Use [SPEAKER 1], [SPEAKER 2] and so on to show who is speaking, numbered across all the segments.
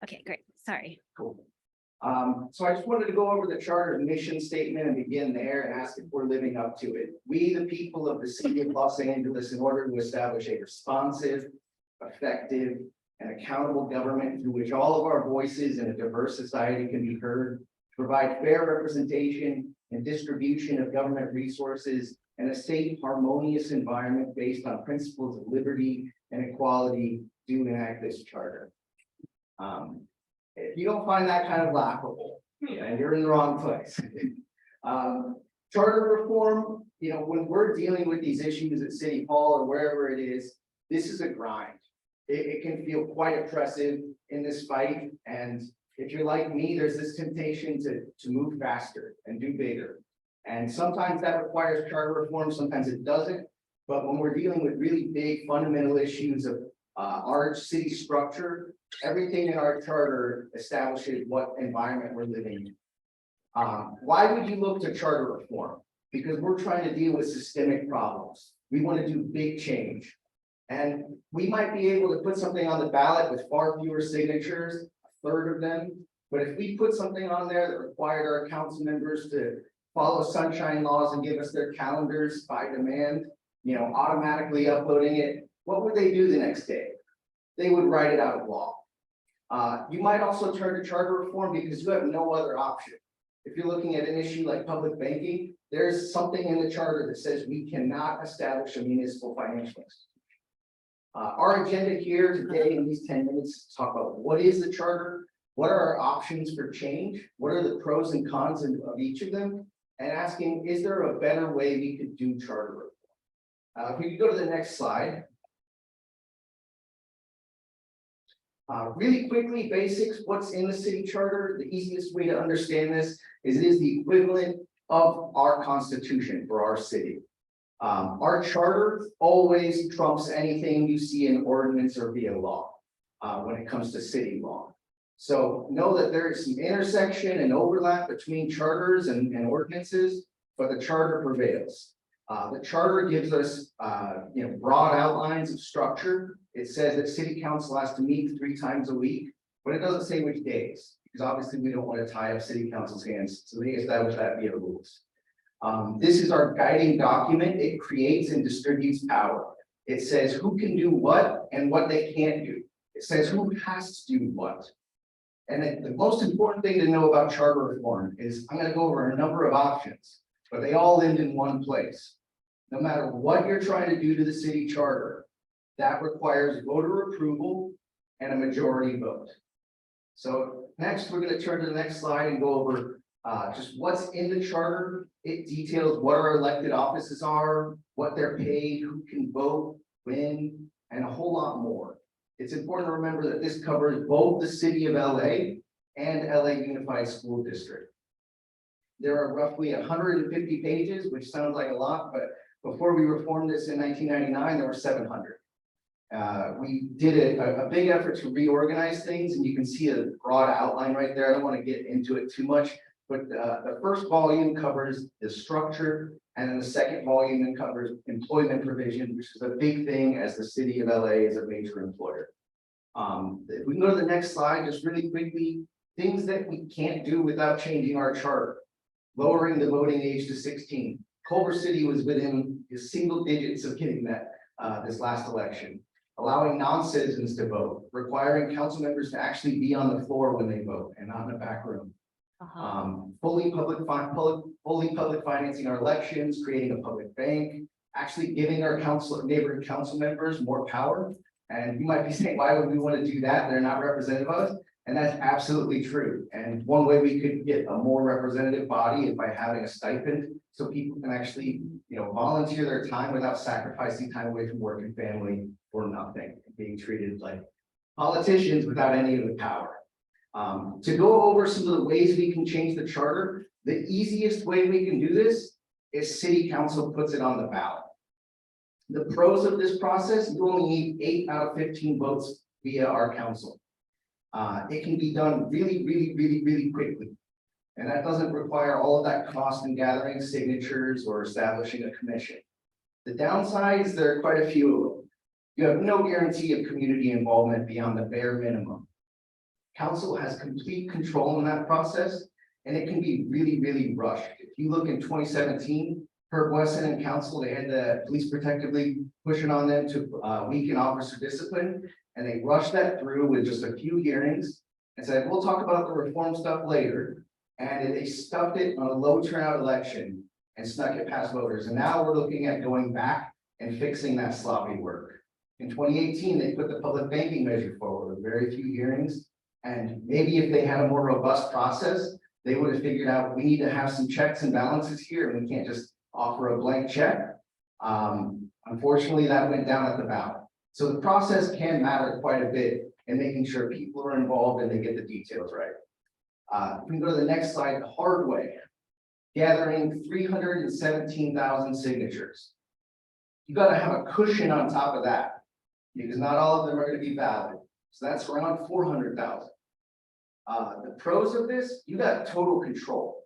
[SPEAKER 1] Okay, great. Sorry.
[SPEAKER 2] Cool. So I just wanted to go over the charter mission statement and begin there and ask if we're living up to it. We, the people of the city of Los Angeles, in order to establish a responsive, effective, and accountable government through which all of our voices in a diverse society can be heard, to provide fair representation and distribution of government resources, and a safe, harmonious environment based on principles of liberty and equality, do enact this charter. If you don't find that kind of laughable, and you're in the wrong place. Charter reform, when we're dealing with these issues at City Hall or wherever it is, this is a grind. It can feel quite oppressive in this fight. And if you're like me, there's this temptation to move faster and do bigger. And sometimes that requires charter reform, sometimes it doesn't. But when we're dealing with really big fundamental issues of our city structure, everything in our charter establishes what environment we're living in. Why would you look to charter reform? Because we're trying to deal with systemic problems. We want to do big change. And we might be able to put something on the ballot with far fewer signatures, a third of them. But if we put something on there that required our council members to follow sunshine laws and give us their calendars by demand, automatically uploading it, what would they do the next day? They would write it out of law. You might also turn to charter reform because you have no other option. If you're looking at an issue like public banking, there's something in the charter that says we cannot establish a municipal financial institution. Our agenda here today in these 10 minutes is to talk about what is the charter, what are our options for change, what are the pros and cons of each of them, and asking, is there a better way we could do charter reform? If we could go to the next slide. Really quickly, basics, what's in the city charter? The easiest way to understand this is it is the equivalent of our constitution for our city. Our charter always trumps anything you see in ordinance or via law when it comes to city law. So know that there is some intersection and overlap between charters and ordinances, but the charter prevails. The charter gives us broad outlines of structure. It says that city council has to meet 3 times a week, but it doesn't say which days, because obviously we don't want to tie up city council's hands. So they establish that via rules. This is our guiding document. It creates and distributes power. It says who can do what and what they can't do. It says who has to do what. And the most important thing to know about charter reform is I'm going to go over a number of options, but they all end in one place. No matter what you're trying to do to the city charter, that requires voter approval and a majority vote. So next, we're going to turn to the next slide and go over just what's in the charter. It details what our elected offices are, what they're paid, who can vote, when, and a whole lot more. It's important to remember that this covers both the city of LA and LA Unified School District. There are roughly 150 pages, which sounds like a lot, but before we reformed this in 1999, there were 700. We did a big effort to reorganize things, and you can see a broad outline right there. I don't want to get into it too much, but the first volume covers the structure, and then the second volume covers employment provision, which is a big thing as the city of LA is a major employer. If we can go to the next slide, just really quickly, things that we can't do without changing our charter. Lowering the voting age to 16. Culver City was within the single digits of getting that this last election. Allowing non-citizens to vote, requiring council members to actually be on the floor when they vote and not in the back room. Fully public financing our elections, creating a public bank, actually giving our neighboring council members more power. And you might be saying, why would we want to do that? They're not representative of us. And that's absolutely true. And one way we could get a more representative body is by having a stipend, so people can actually, volunteer their time without sacrificing time away from work and family for nothing, being treated like politicians without any of the power. To go over some of the ways we can change the charter, the easiest way we can do this is city council puts it on the ballot. The pros of this process, you only need 8 out of 15 votes via our council. It can be done really quickly. And that doesn't require all of that cost in gathering signatures or establishing a commission. The downsides, there are quite a few of them. You have no guarantee of community involvement beyond the bare minimum. Council has complete control in that process, and it can be really, really rushed. If you look in 2017, Herb Wesson and council, they had the police protective league pushing on them to weaken officer discipline, and they rushed that through with just a few hearings and said, we'll talk about the reform stuff later. And they stuffed it on a low turnout election and snuck it past voters. And now we're looking at going back and fixing that sloppy work. In 2018, they put the public banking measure forward with very few hearings. And maybe if they had a more robust process, they would have figured out we need to have some checks and balances here, and we can't just offer a blank check. Unfortunately, that went down at the ballot. So the process can matter quite a bit in making sure people are involved and they get the details right. We can go to the next slide, the hard way. Gathering 317,000 signatures. You got to have a cushion on top of that, because not all of them are going to be valid. So that's around 400,000. The pros of this, you got total control,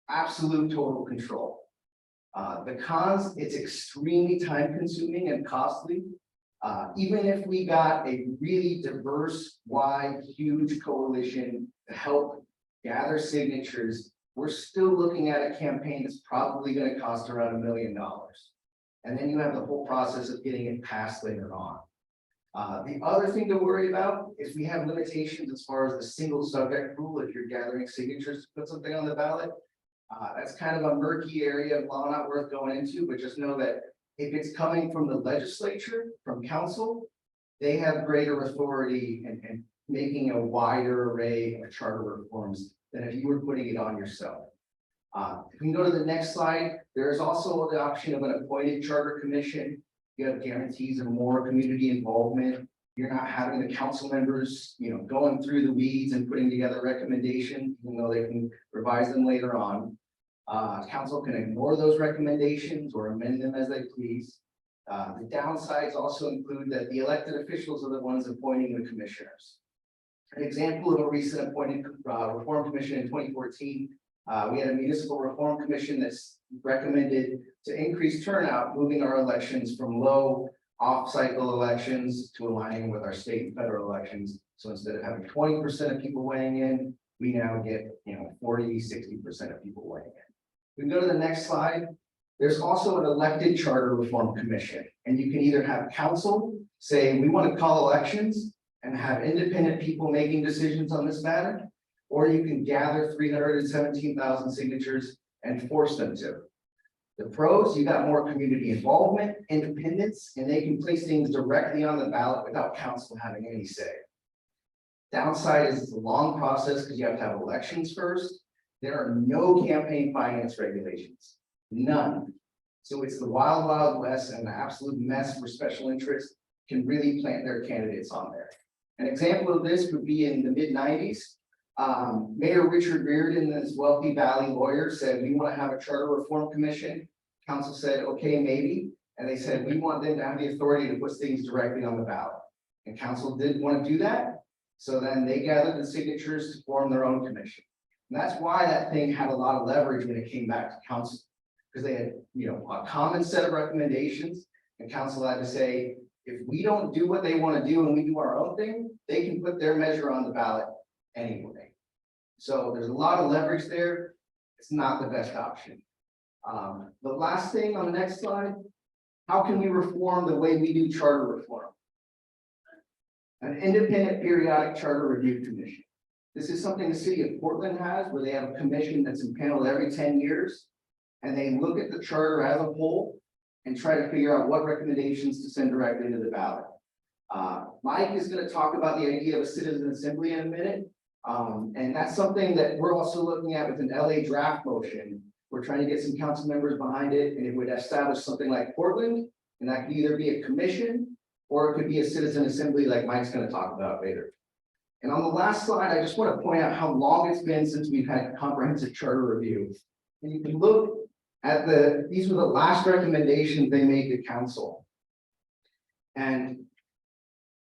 [SPEAKER 2] absolute total control. The cons, it's extremely time consuming and costly. Even if we got a really diverse, wide, huge coalition to help gather signatures, we're still looking at a campaign that's probably going to cost around $1 million. And then you have the whole process of getting it passed later on. The other thing to worry about is we have limitations as far as the single subject rule. If you're gathering signatures to put something on the ballot, that's kind of a murky area of law not worth going into, but just know that if it's coming from the legislature, from council, they have greater authority and making a wider array of charter reforms than if you were putting it on yourself. If we can go to the next slide, there is also the option of an appointed charter commission. You have guarantees of more community involvement. You're not having the council members, going through the weeds and putting together recommendations, even though they can revise them later on. Council can ignore those recommendations or amend them as they please. The downsides also include that the elected officials are the ones appointing the commissioners. An example of a recent appointed reform commission in 2014, we had a municipal reform commission that's recommended to increase turnout, moving our elections from low off-cycle elections to aligning with our state and federal elections. So instead of having 20% of people weighing in, we now get 40, 60% of people weighing in. We can go to the next slide. There's also an elected charter reform commission, and you can either have council say we want to call elections and have independent people making decisions on this matter, or you can gather 317,000 signatures and force them to. The pros, you got more community involvement, independence, and they can place things directly on the ballot without council having any say. Downside is it's a long process because you have to have elections first. There are no campaign finance regulations, none. So it's the wild, wild west and the absolute mess where special interests can really plant their candidates on there. An example of this would be in the mid-90s. Mayor Richard Reardon, this wealthy Valley lawyer, said, we want to have a charter reform commission. Council said, okay, maybe. And they said, we want them to have the authority to put things directly on the ballot. And council didn't want to do that. So then they gathered the signatures to form their own commission. And that's why that thing had a lot of leverage when it came back to council, because they had, a common set of recommendations, and council had to say, if we don't do what they want to do and we do our own thing, they can put their measure on the ballot anyway. So there's a lot of leverage there. It's not the best option. The last thing on the next slide, how can we reform the way we do charter reform? An independent periodic charter review commission. This is something the city of Portland has, where they have a commission that's impaneled every 10 years, and they look at the charter as a whole and try to figure out what recommendations to send directly to the ballot. Mike is going to talk about the idea of a citizen assembly in a minute. And that's something that we're also looking at with an LA draft motion. We're trying to get some council members behind it, and it would establish something like Portland, and that could either be a commission or it could be a citizen assembly like Mike's going to talk about later. And on the last slide, I just want to point out how long it's been since we've had comprehensive charter review. And you can look at these were the last recommendations they made to council. And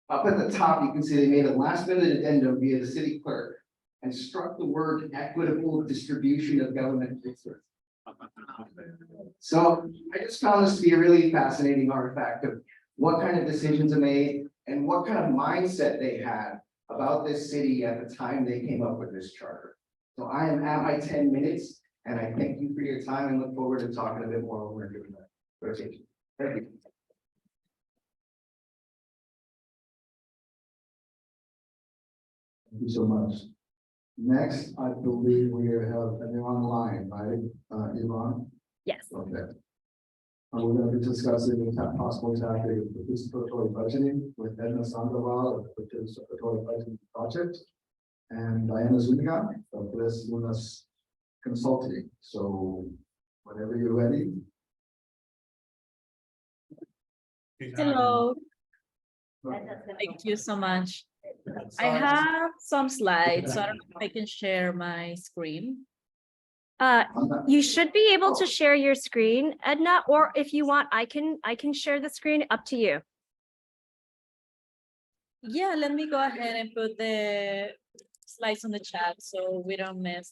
[SPEAKER 2] up at the top, you can see they made a last minute addendum via the city clerk and struck the word equitable distribution of government resources. So I just found this to be a really fascinating artifact of what kind of decisions are made and what kind of mindset they had about this city at the time they came up with this charter. So I am at my 10 minutes, and I thank you for your time and look forward to talking a bit more when we're doing that rotation. Thank you.
[SPEAKER 1] Thank you so much. Next, I believe we have anyone online, right? Yvonne?
[SPEAKER 3] Yes.
[SPEAKER 1] Okay. We're going to be discussing the possible tactic of participatory budgeting with Edna Sandoval of the Participatory Budgeting Project and Diana Zuniga of this Lunas Consulting. So whenever you're ready.
[SPEAKER 3] Hello. Thank you so much. I have some slides, so I don't know if I can share my screen.
[SPEAKER 4] You should be able to share your screen, Edna, or if you want, I can share the screen, up to you.
[SPEAKER 3] Yeah, let me go ahead and put the slides on the chat so we don't miss.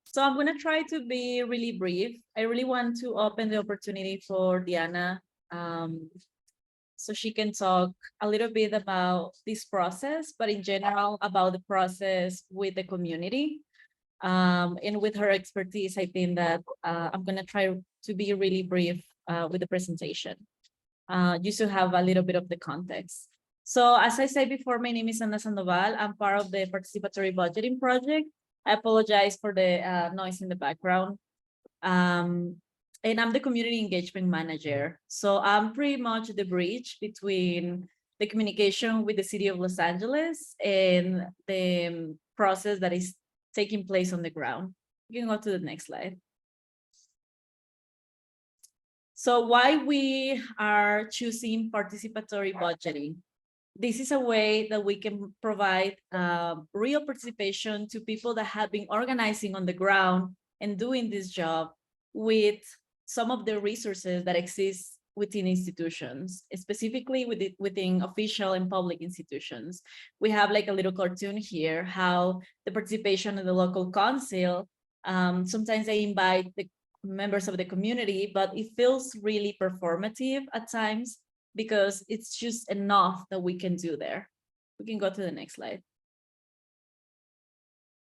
[SPEAKER 3] So I'm going to try to be really brief. I really want to open the opportunity for Diana so she can talk a little bit about this process, but in general about the process with the community. And with her expertise, I think that I'm going to try to be really brief with the presentation, just to have a little bit of the context. So as I said before, my name is Edna Sandoval. I'm part of the Participatory Budgeting Project. I apologize for the noise in the background. And I'm the Community Engagement Manager. So I'm pretty much the bridge between the communication with the City of Los Angeles and the process that is taking place on the ground. You can go to the next slide. So why we are choosing participatory budgeting? This is a way that we can provide real participation to people that have been organizing on the ground and doing this job with some of the resources that exist within institutions, specifically within official and public institutions. We have like a little cartoon here, how the participation of the local council, sometimes they invite the members of the community, but it feels really performative at times because it's just enough that we can do there. We can go to the next slide.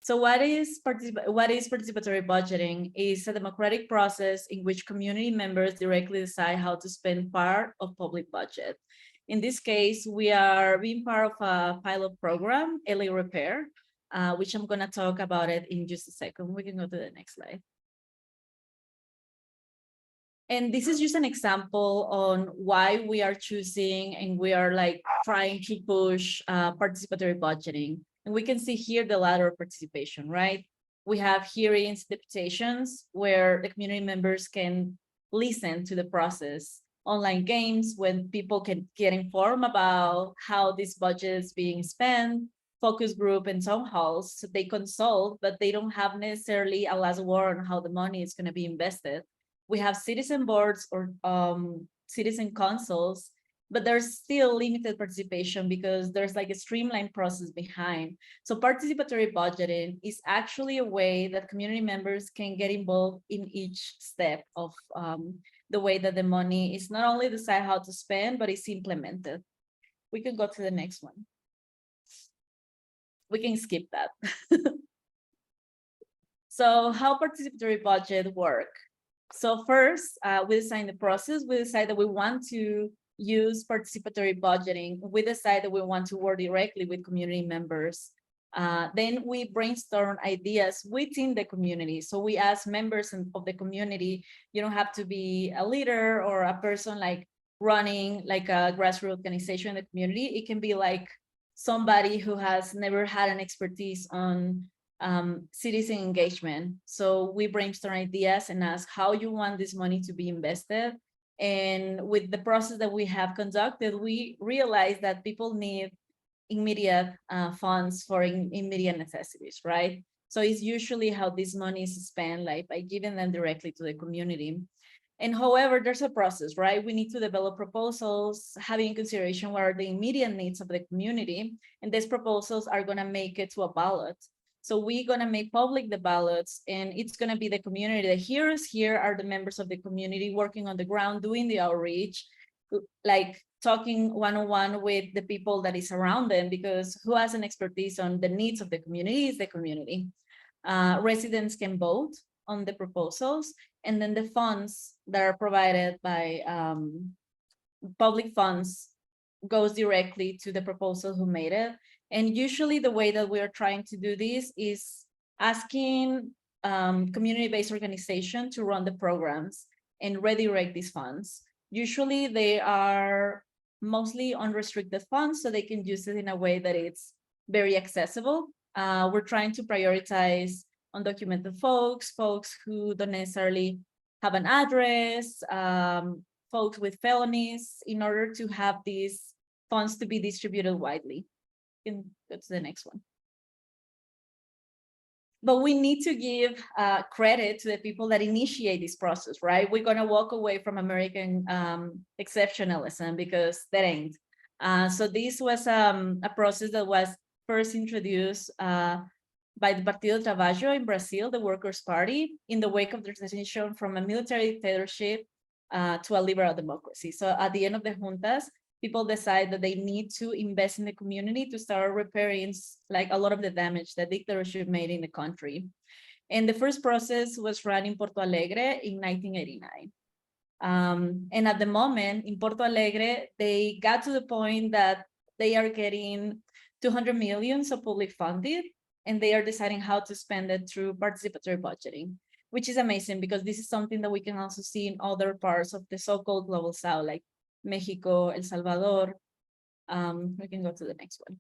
[SPEAKER 3] So what is participatory budgeting? Is a democratic process in which community members directly decide how to spend part of public budget. In this case, we are being part of a pilot program, LA Repair, which I'm going to talk about it in just a second. We can go to the next slide. And this is just an example on why we are choosing and we are like trying to push participatory budgeting. And we can see here the ladder of participation, right? We have hearings, deputations, where the community members can listen to the process. Online games, when people can get informed about how this budget is being spent. Focus group and town halls, so they consult, but they don't have necessarily a last word on how the money is going to be invested. We have citizen boards or citizen councils, but there's still limited participation because there's like a streamlined process behind. So participatory budgeting is actually a way that community members can get involved in each step of the way that the money is not only decide how to spend, but it's implemented. We can go to the next one. We can skip that. So how participatory budget work? So first, we design the process. We decide that we want to use participatory budgeting. We decide that we want to work directly with community members. Then we brainstorm ideas within the community. So we ask members of the community, you don't have to be a leader or a person like running like a grassroots organization in the community. It can be like somebody who has never had an expertise on citizen engagement. So we brainstorm ideas and ask how you want this money to be invested. And with the process that we have conducted, we realize that people need immediate funds for immediate necessities, right? So it's usually how this money is spent, like by giving them directly to the community. And however, there's a process, right? We need to develop proposals, having in consideration what are the immediate needs of the community. And these proposals are going to make it to a ballot. So we're gonna make public the ballots, and it's gonna be the community. The heroes here are the members of the community working on the ground, doing the outreach, like talking one-on-one with the people that is around them, because who has an expertise on the needs of the community is the community. Residents can vote on the proposals, and then the funds that are provided by public funds goes directly to the proposal who made it. And usually the way that we are trying to do this is asking community-based organization to run the programs and redirect these funds. Usually they are mostly unrestricted funds, so they can use it in a way that it's very accessible. We're trying to prioritize undocumented folks who don't necessarily have an address, folks with felonies, in order to have these funds to be distributed widely. And that's the next one. But we need to give credit to the people that initiate this process, right? We're gonna walk away from American exceptionalism, because that ain't. So this was a process that was first introduced by the Partido do Trabalho in Brazil, the Workers' Party, in the wake of the transition from a military dictatorship to a liberal democracy. So at the end of the juntas, people decide that they need to invest in the community to start repairing like a lot of the damage that dictatorship made in the country. And the first process was run in Porto Alegre in 1989. And at the moment in Porto Alegre, they got to the point that they are getting 200 million of public funded, and they are deciding how to spend it through participatory budgeting, which is amazing, because this is something that we can also see in other parts of the so-called global south, like Mexico, El Salvador. We can go to the next one.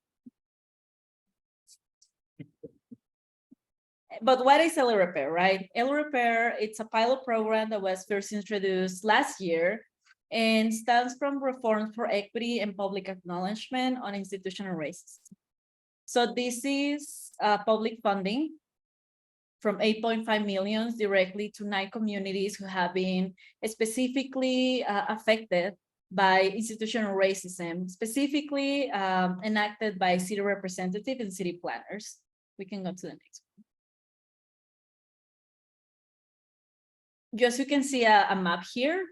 [SPEAKER 3] But what is El Repair, right? El Repair, it's a pilot program that was first introduced last year and stands from Reforms for Equity and Public Acknowledgement on Institutional Racism. So this is public funding from 8.5 million directly to 9 communities who have been specifically affected by institutional racism, specifically enacted by city representatives and city planners. We can go to the next one. Just you can see a map here.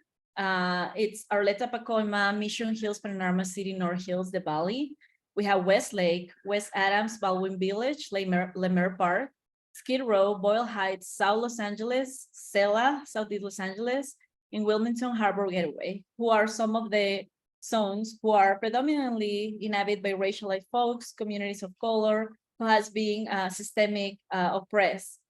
[SPEAKER 3] It's Arleta, Pacoima, Mission Hills, Panorama City, North Hills, the Valley. We have Westlake, West Adams, Baldwin Village, Lemer Park, Skid Row, Boyle Heights, South Los Angeles, Sela, Southeast Los Angeles, in Wilmington Harbor Gateway, who are some of the zones who are predominantly inhabited by racialized folks, communities of color, who has been systemic oppressed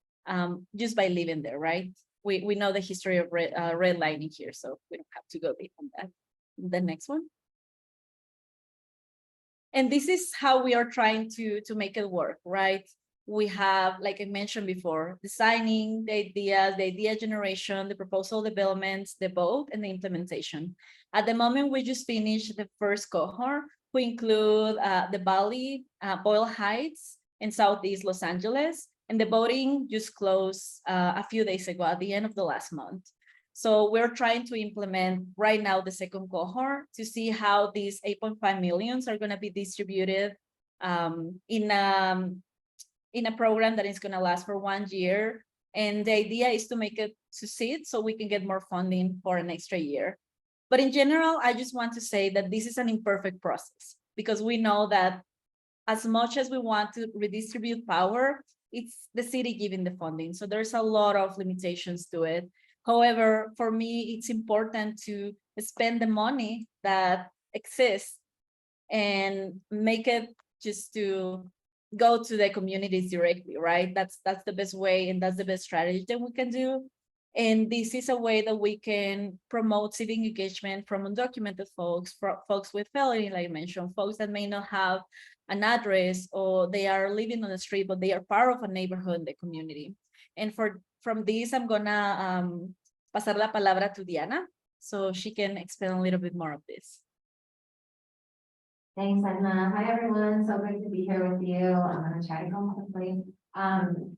[SPEAKER 3] just by living there, right? We know the history of redlining here, so we don't have to go deep on that. The next one. And this is how we are trying to make it work, right? We have, like I mentioned before, designing the ideas, the idea generation, the proposal developments, the vote, and the implementation. At the moment, we just finished the first cohort, who include the Valley, Boyle Heights, and Southeast Los Angeles. And the voting just closed a few days ago at the end of the last month. So we're trying to implement right now the second cohort to see how these 8.5 million are going to be distributed in a program that is going to last for 1 year. And the idea is to make it succeed so we can get more funding for an extra year. But in general, I just want to say that this is an imperfect process, because we know that as much as we want to redistribute power, it's the city giving the funding. So there's a lot of limitations to it. However, for me, it's important to spend the money that exists and make it just to go to the communities directly, right? That's the best way, and that's the best strategy that we can do. And this is a way that we can promote civic engagement from undocumented folks, folks with felony, like I mentioned, folks that may not have an address, or they are living on the street, but they are part of a neighborhood in the community. And from this, I'm gonna pasar la palabra to Diana, so she can explain a little bit more of this.
[SPEAKER 5] Thanks, Edna. Hi, everyone. So great to be here with you. I'm going to try to go quickly.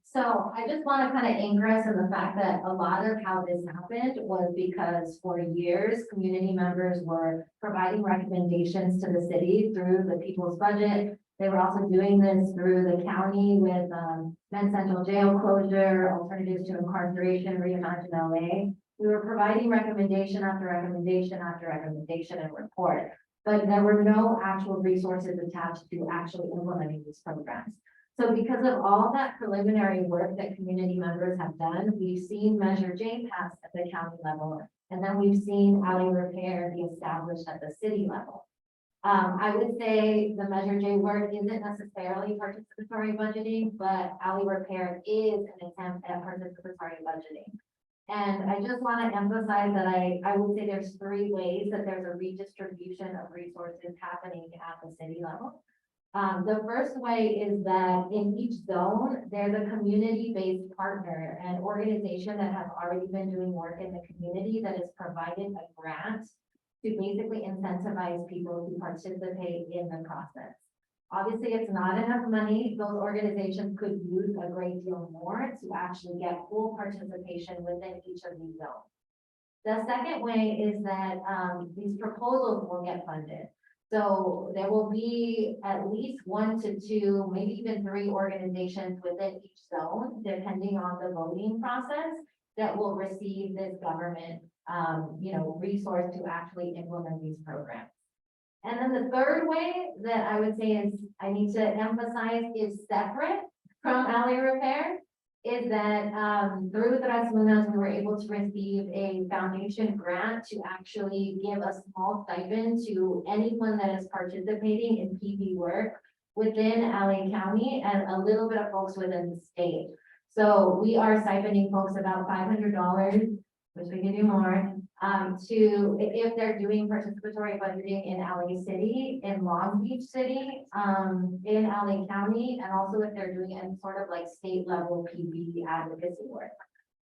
[SPEAKER 5] So I just want to kind of anchor us in the fact that a lot of how this happened was because for years, community members were providing recommendations to the city through the people's budget. They were also doing this through the county with Men's Central Jail closure, alternatives to incarceration, Reimagine LA. We were providing recommendation after recommendation after recommendation and report, but there were no actual resources attached to actually implementing these programs. So because of all that preliminary work that community members have done, we've seen Measure J pass at the county level, and then we've seen alley repair be established at the city level. I would say the Measure J work isn't necessarily participatory budgeting, but alley repair is an attempt at participatory budgeting. And I just want to emphasize that I would say there's three ways that there's a redistribution of resources happening at the city level. The first way is that in each zone, there's a community-based partner, an organization that has already been doing work in the community that is providing a grant to basically incentivize people to participate in the process. Obviously, it's not enough money. Those organizations could use a great deal more to actually get full participation within each of these zones. The second way is that these proposals will get funded. So there will be at least 1 to 2, maybe even 3 organizations within each zone, depending on the voting process, that will receive this government resource to actually implement these programs. And then the third way that I would say is I need to emphasize is separate from alley repair is that through Draskovic, we were able to receive a foundation grant to actually give a small stipend to anyone that is participating in PV work within LA County and a little bit of folks within the state. So we are stipending folks about $500, which we can do more, to if they're doing participatory budgeting in LA City, in Long Beach City, in LA County, and also if they're doing any sort of like state level PB advocacy work.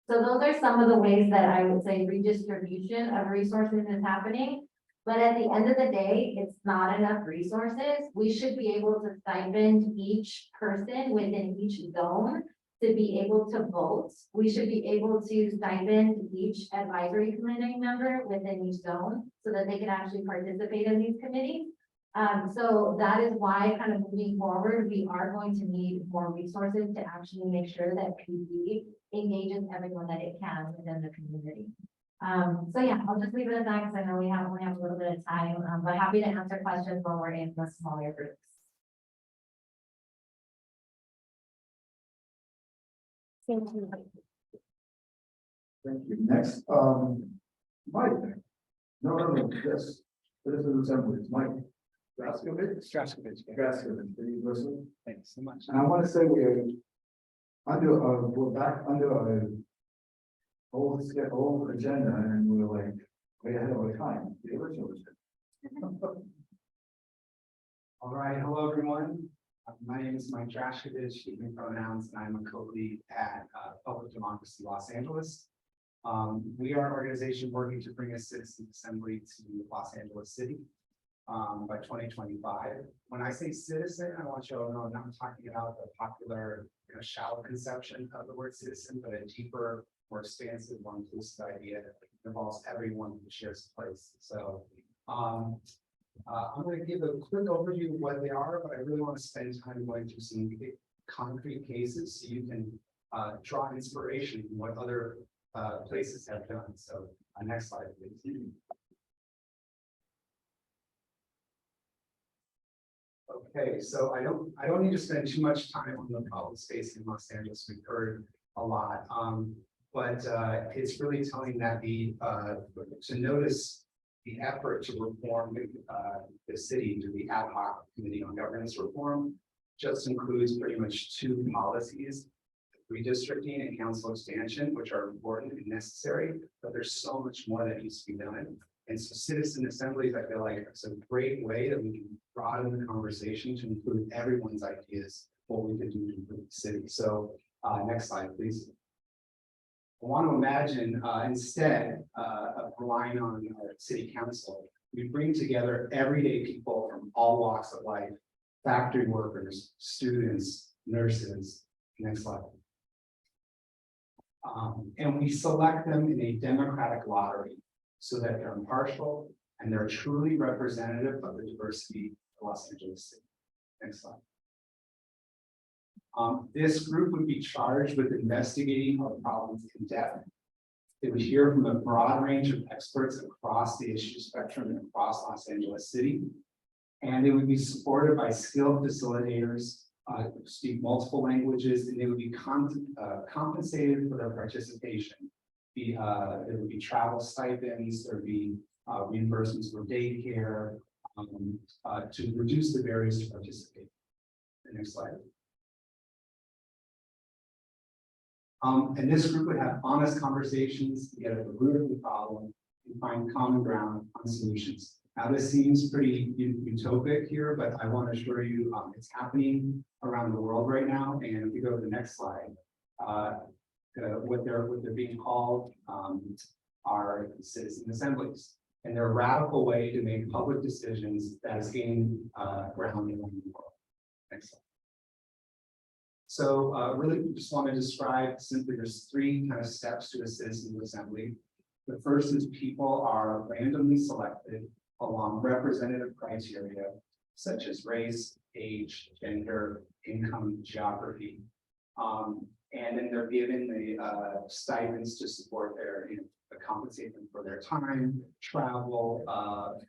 [SPEAKER 5] So those are some of the ways that I would say redistribution of resources is happening. But at the end of the day, it's not enough resources. We should be able to stipend each person within each zone to be able to vote. We should be able to stipend each advisory committee member within each zone so that they can actually participate in these committees. So that is why kind of moving forward, we are going to need more resources to actually make sure that PD engages everyone that it can within the community. So yeah, I'll just leave it at that because I know we only have a little bit of time, but happy to answer questions when we're in the smaller groups.
[SPEAKER 4] Thank you.
[SPEAKER 1] Thank you. Next, Mike. No, yes. Citizen Assemblies, Mike. Draskovic. Draskovic, the person.
[SPEAKER 6] Thanks so much.
[SPEAKER 1] And I want to say we're back under a old agenda and we're like way ahead of our time. The original agenda.
[SPEAKER 6] All right, hello everyone. My name is Mike Draskovic, evening pronouns, and I'm a co-lead at Public Democracy Los Angeles. We are an organization working to bring a citizen assembly to Los Angeles City by 2025. When I say citizen, I want you to know I'm not talking about the popular shallow conception of the word citizen, but a deeper, more expansive, more inclusive idea that involves everyone who shares a place. So I'm going to give a quick overview of what they are, but I really want to spend time going through some concrete cases so you can draw inspiration from what other places have done. So next slide, please. Okay, so I don't need to spend too much time on the public space in Los Angeles. We've heard a lot, but it's really telling that to notice the effort to reform the city through the ad hoc committee on governance reform just includes pretty much 2 policies: redistricting and council expansion, which are important and necessary, but there's so much more that needs to be done. And so citizen assemblies, I feel like it's a great way that we can broaden the conversation to include everyone's ideas, what we can do to improve the city. So next slide, please. I want to imagine instead of relying on our city council, we bring together everyday people from all walks of life, factory workers, students, nurses. Next slide. And we select them in a democratic lottery so that they're impartial and they're truly representative of the diversity of Los Angeles City. Next slide. This group would be charged with investigating our problems in depth. They would hear from a broad range of experts across the issue spectrum and across Los Angeles City. And they would be supported by skilled facilitators who speak multiple languages, and they would be compensated for their participation. There would be travel stipends, there would be reimbursements for daycare to reduce the barriers to participate. The next slide. And this group would have honest conversations to get at the root of the problem and find common ground on solutions. Now, this seems pretty utopic here, but I want to assure you it's happening around the world right now. And if we go to the next slide, what they're being called are citizen assemblies. And they're a radical way to make public decisions that is gaining ground around the world. Next slide. So really just want to describe simply there's three kind of steps to a citizen assembly. The first is people are randomly selected along representative criteria such as race, age, gender, income, geography. And then they're given the stipends to support their, compensate them for their time, travel,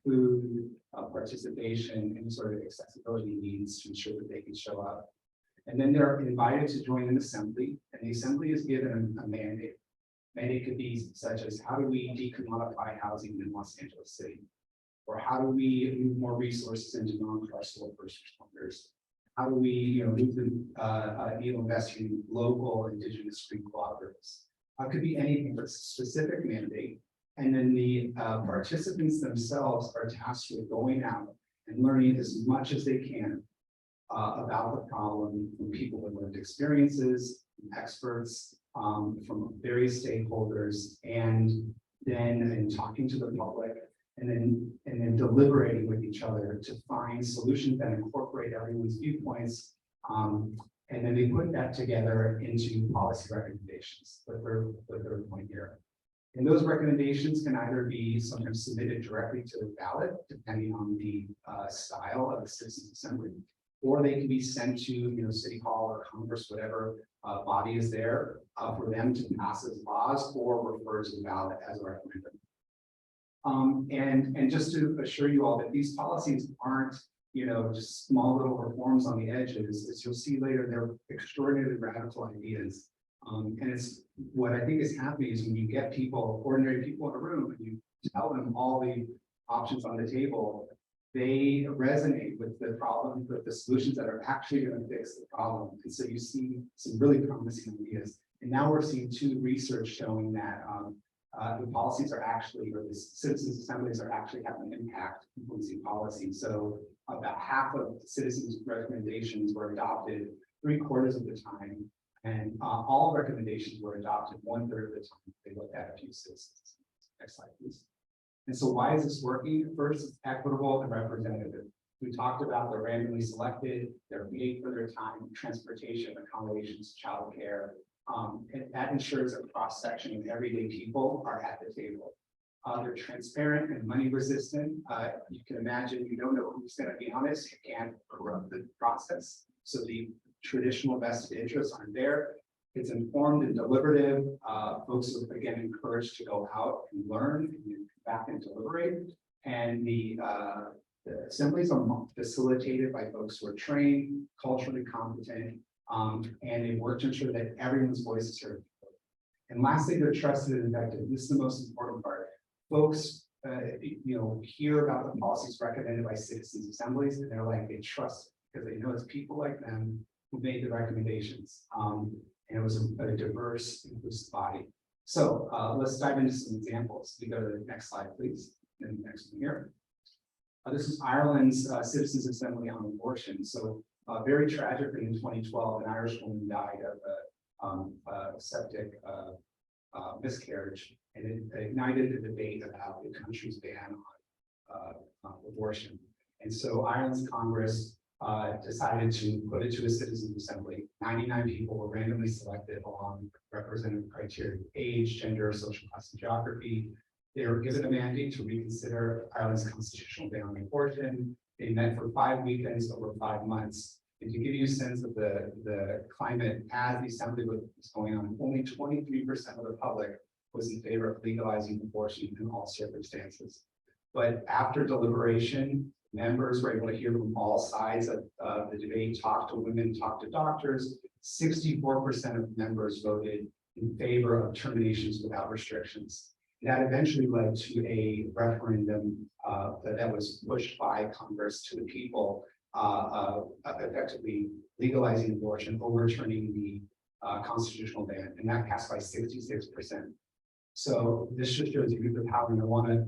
[SPEAKER 6] food, participation, and sort of accessibility needs to ensure that they can show up. And then they're invited to join an assembly, and the assembly is given a mandate. Mandate could be such as how do we decommodify housing in Los Angeles City? Or how do we move more resources into non-carceral first responders? How do we, move the needle invest in local indigenous street cooperatives? It could be anything, but specific mandate. And then the participants themselves are tasked with going out and learning as much as they can about the problem from people with lived experiences, from experts, from various stakeholders, and then talking to the public, and then deliberating with each other to find solutions that incorporate everyone's viewpoints. And then they put that together into policy recommendations. The third point here. And those recommendations can either be sometimes submitted directly to the ballot, depending on the style of the citizens assembly, or they can be sent to City Hall or Congress, whatever body is there, for them to pass as laws or refer to the ballot as a referendum. And just to assure you all that these policies aren't just small little reforms on the edges. As you'll see later, they're extraordinarily radical ideas. And it's what I think is happening is when you get people, ordinary people in a room, and you tell them all the options on the table, they resonate with the problem, with the solutions that are actually going to fix the problem. And so you see some really promising ideas. And now we're seeing two research showing that the policies are actually, or the citizens assemblies are actually having an impact influencing policy. So about half of the citizens' recommendations were adopted 3/4 of the time, and all recommendations were adopted 1/3 of the time. They looked at a few citizens. Next slide, please. And so why is this working? First, it's equitable and representative. We talked about they're randomly selected, they're paid for their time, transportation, accommodations, childcare. And that ensures a cross-section of everyday people are at the table. They're transparent and money resistant. You can imagine you don't know who's going to be honest. You can't corrupt the process. So the traditional vested interests aren't there. It's informed and deliberative. Folks are again encouraged to go out and learn and come back and deliberate. And the assemblies are facilitated by folks who are trained, culturally competent, and they work to ensure that everyone's voice is heard. And lastly, they're trusted and effective. This is the most important part. Folks, hear about the policies recommended by citizens assemblies, and they're like, they trust it because they know it's people like them who made the recommendations. And it was a diverse, inclusive body. So let's dive into some examples. We go to the next slide, please. And the next one here. This is Ireland's Citizens Assembly on Abortion. So very tragically in 2012, an Irish woman died of a septic miscarriage, and it ignited the debate about the country's ban on abortion. And so Ireland's Congress decided to put it to a citizens assembly. 99 people were randomly selected along representative criteria: age, gender, social class, and geography. They were given a mandate to reconsider Ireland's constitutional ban on abortion. They met for 5 weekends over 5 months. And to give you a sense of the climate as the assembly was going on, only 23% of the public was in favor of legalizing abortion in all circumstances. But after deliberation, members were able to hear from all sides of the debate, talk to women, talk to doctors. 64% of members voted in favor of terminations without restrictions. That eventually led to a referendum that was pushed by Congress to the people, effectively legalizing abortion, overturning the constitutional ban, and that passed by 66%. So this just shows you the power, and I want to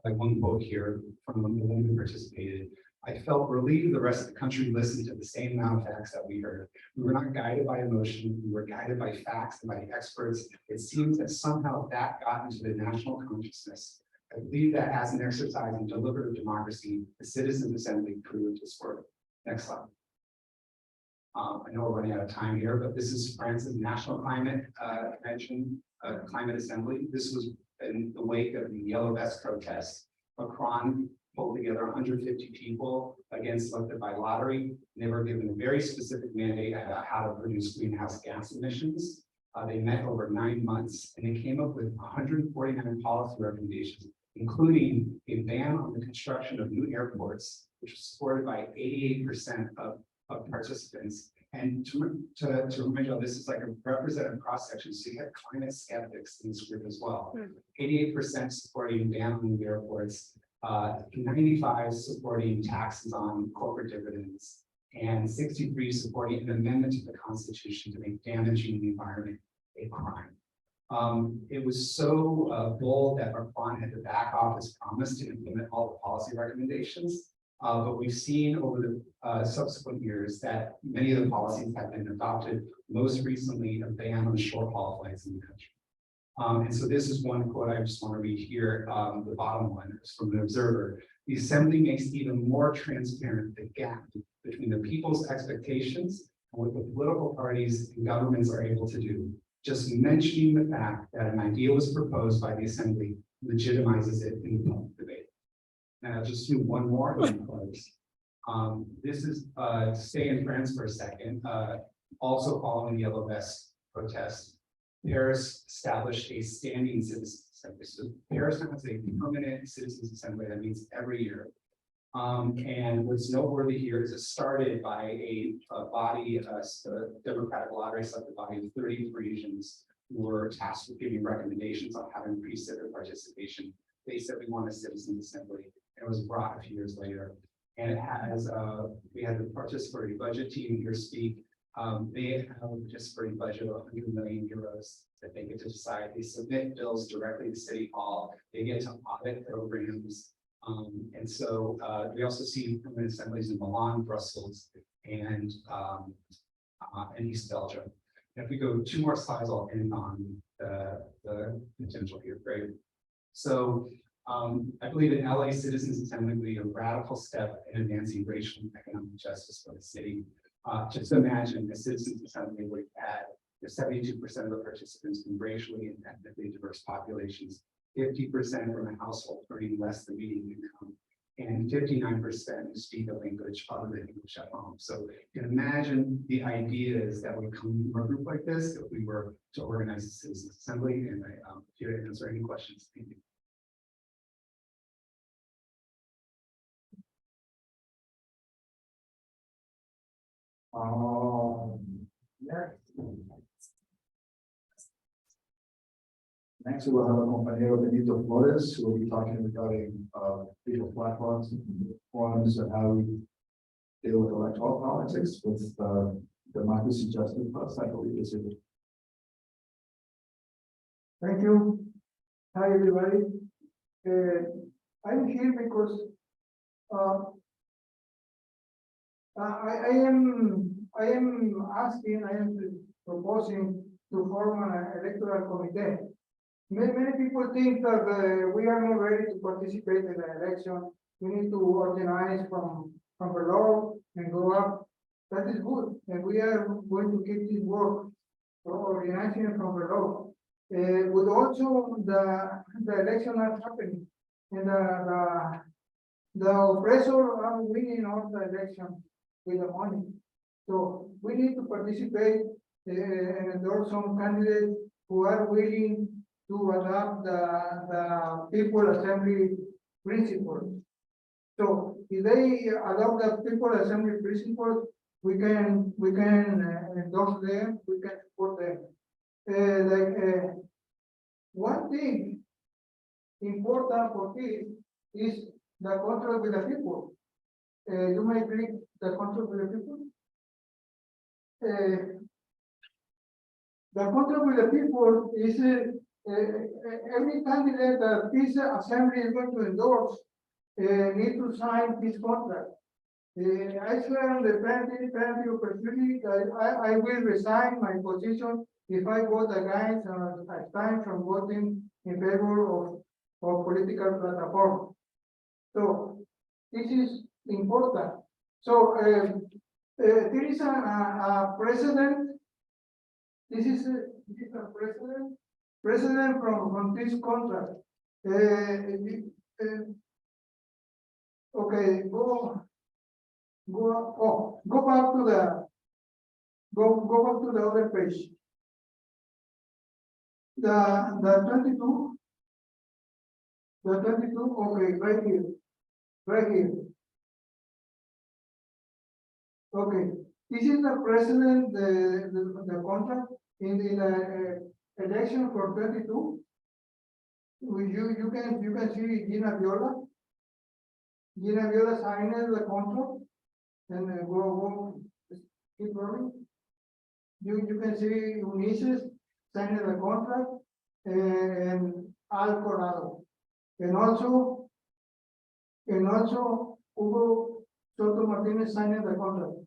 [SPEAKER 6] like one quote here from the woman who participated. I felt relieved the rest of the country listened to the same amount of facts that we heard. We were not guided by emotion, we were guided by facts and by experts. It seems that somehow that got into the national consciousness. I believe that as an exercise in deliberative democracy, the Citizens Assembly proved its worth. Next slide. I know we're running out of time here, but this is France's National Climate Convention, Climate Assembly. This was in the wake of the Yellow Vest protests. Macron pulled together 150 people, again selected by lottery. They were given a very specific mandate about how to reduce greenhouse gas emissions. They met over 9 months, and they came up with 149 policy recommendations, including a ban on the construction of new airports, which was supported by 88% of participants. And to remind you, this is like a representative cross-section, so you have climate skeptics in this group as well. 88% supporting ban on new airports, 95 supporting taxes on corporate dividends, and 63 supporting an amendment to the Constitution to make damaging the environment a crime. It was so bold that Macron had to back off his promise to implement all the policy recommendations. But we've seen over the subsequent years that many of the policies have been adopted, most recently a ban on short-haul flights in the country. And so this is one quote I just want to read here. The bottom one is from an observer. The assembly makes even more transparent the gap between the people's expectations and what the political parties and governments are able to do. Just mentioning the fact that an idea was proposed by the assembly legitimizes it in the public debate. And I'll just do one more and then close. This is stay in France for a second. Also following the Yellow Vest protests, Paris established a standing citizens assembly. So Paris has a permanent citizens assembly that meets every year. And what's noteworthy here is it started by a body, a democratic lottery selected body of 30 Parisians who were tasked with giving recommendations on how to increase civic participation. They said we want a citizens assembly. It was brought a few years later, and it has we had the participatory budget team here speak. They have a participatory budget of 100 million euros that they get to decide. They submit bills directly to City Hall. They get to audit programs, and so we also see permanent assemblies in Milan, Brussels, and East Belgium. If we go 2 more slides, I'll end on the potential here. Great. So. I believe an LA Citizens Assembly would be a radical step in advancing racial and economic justice for the city. Just imagine a Citizens Assembly would add 72% of the participants from racially and ethnically diverse populations, 50% from a household earning less than median income, and 59% who speak a language other than English at home. So you can imagine the ideas that would come from a group like this if we were to organize a Citizens Assembly. And if you answer any questions, thank you.
[SPEAKER 1] Next, we will have a compañero Benito Flores, who will be talking regarding legal platforms and how we deal with electoral politics with democracy, justice, plus I believe is it.
[SPEAKER 7] Thank you. Hi, everybody. I'm here because I am proposing to form an electoral committee. Many people think that we are not ready to participate in the election. We need to organize from below and go up. That is good, and we are going to keep this work for organizing from below. With also the election are happening, and the oppressor are winning all the election with the money. So we need to participate and endorse some candidates who are willing to adopt the people assembly principles. So if they adopt the people assembly principles, we can endorse them, we can support them. One thing important for this is the contract with the people. You may agree the contract with the people? The contract with the people is every candidate that this assembly is going to endorse need to sign this contract. I swear on the plenty opportunity that I will resign my position if I vote against abstain from voting in favor of political platform. So this is important. So there is a precedent. This is a precedent from this contract. Okay, go back to the other page. The 22. The 22, okay, right here. Right here. Okay, this is the precedent, the contract in the election for 22. You can see Gina Viola signed the contract and go keep going. You can see Ulises signed the contract and Al Corrado. And also Hugo Soto Martinez signed the contract.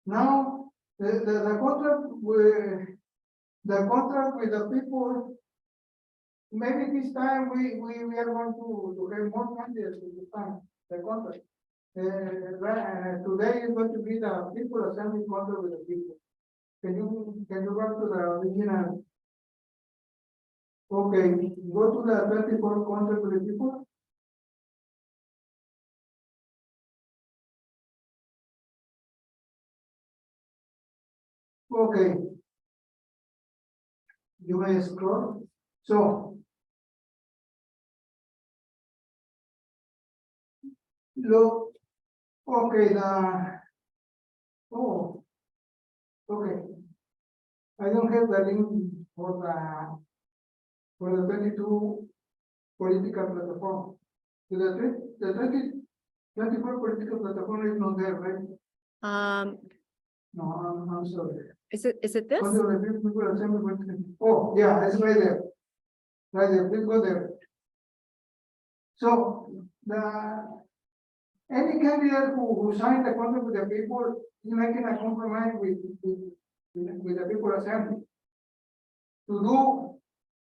[SPEAKER 7] Now the contract with the people, maybe this time we are going to have more candidates this time, the contract. Today is going to be the people assembly contract with the people. Can you go to the original? Okay, go to the 24 contract with the people. Okay. You may scroll. So look, okay, okay. I don't have the link for the 22 political platform. The 24 political platform is not there, right? No, I'm sorry.
[SPEAKER 4] Is it this?
[SPEAKER 7] Oh, yeah, it's right there. Right there, please go there. So any candidate who signed the contract with the people is making a compromise with the people assembly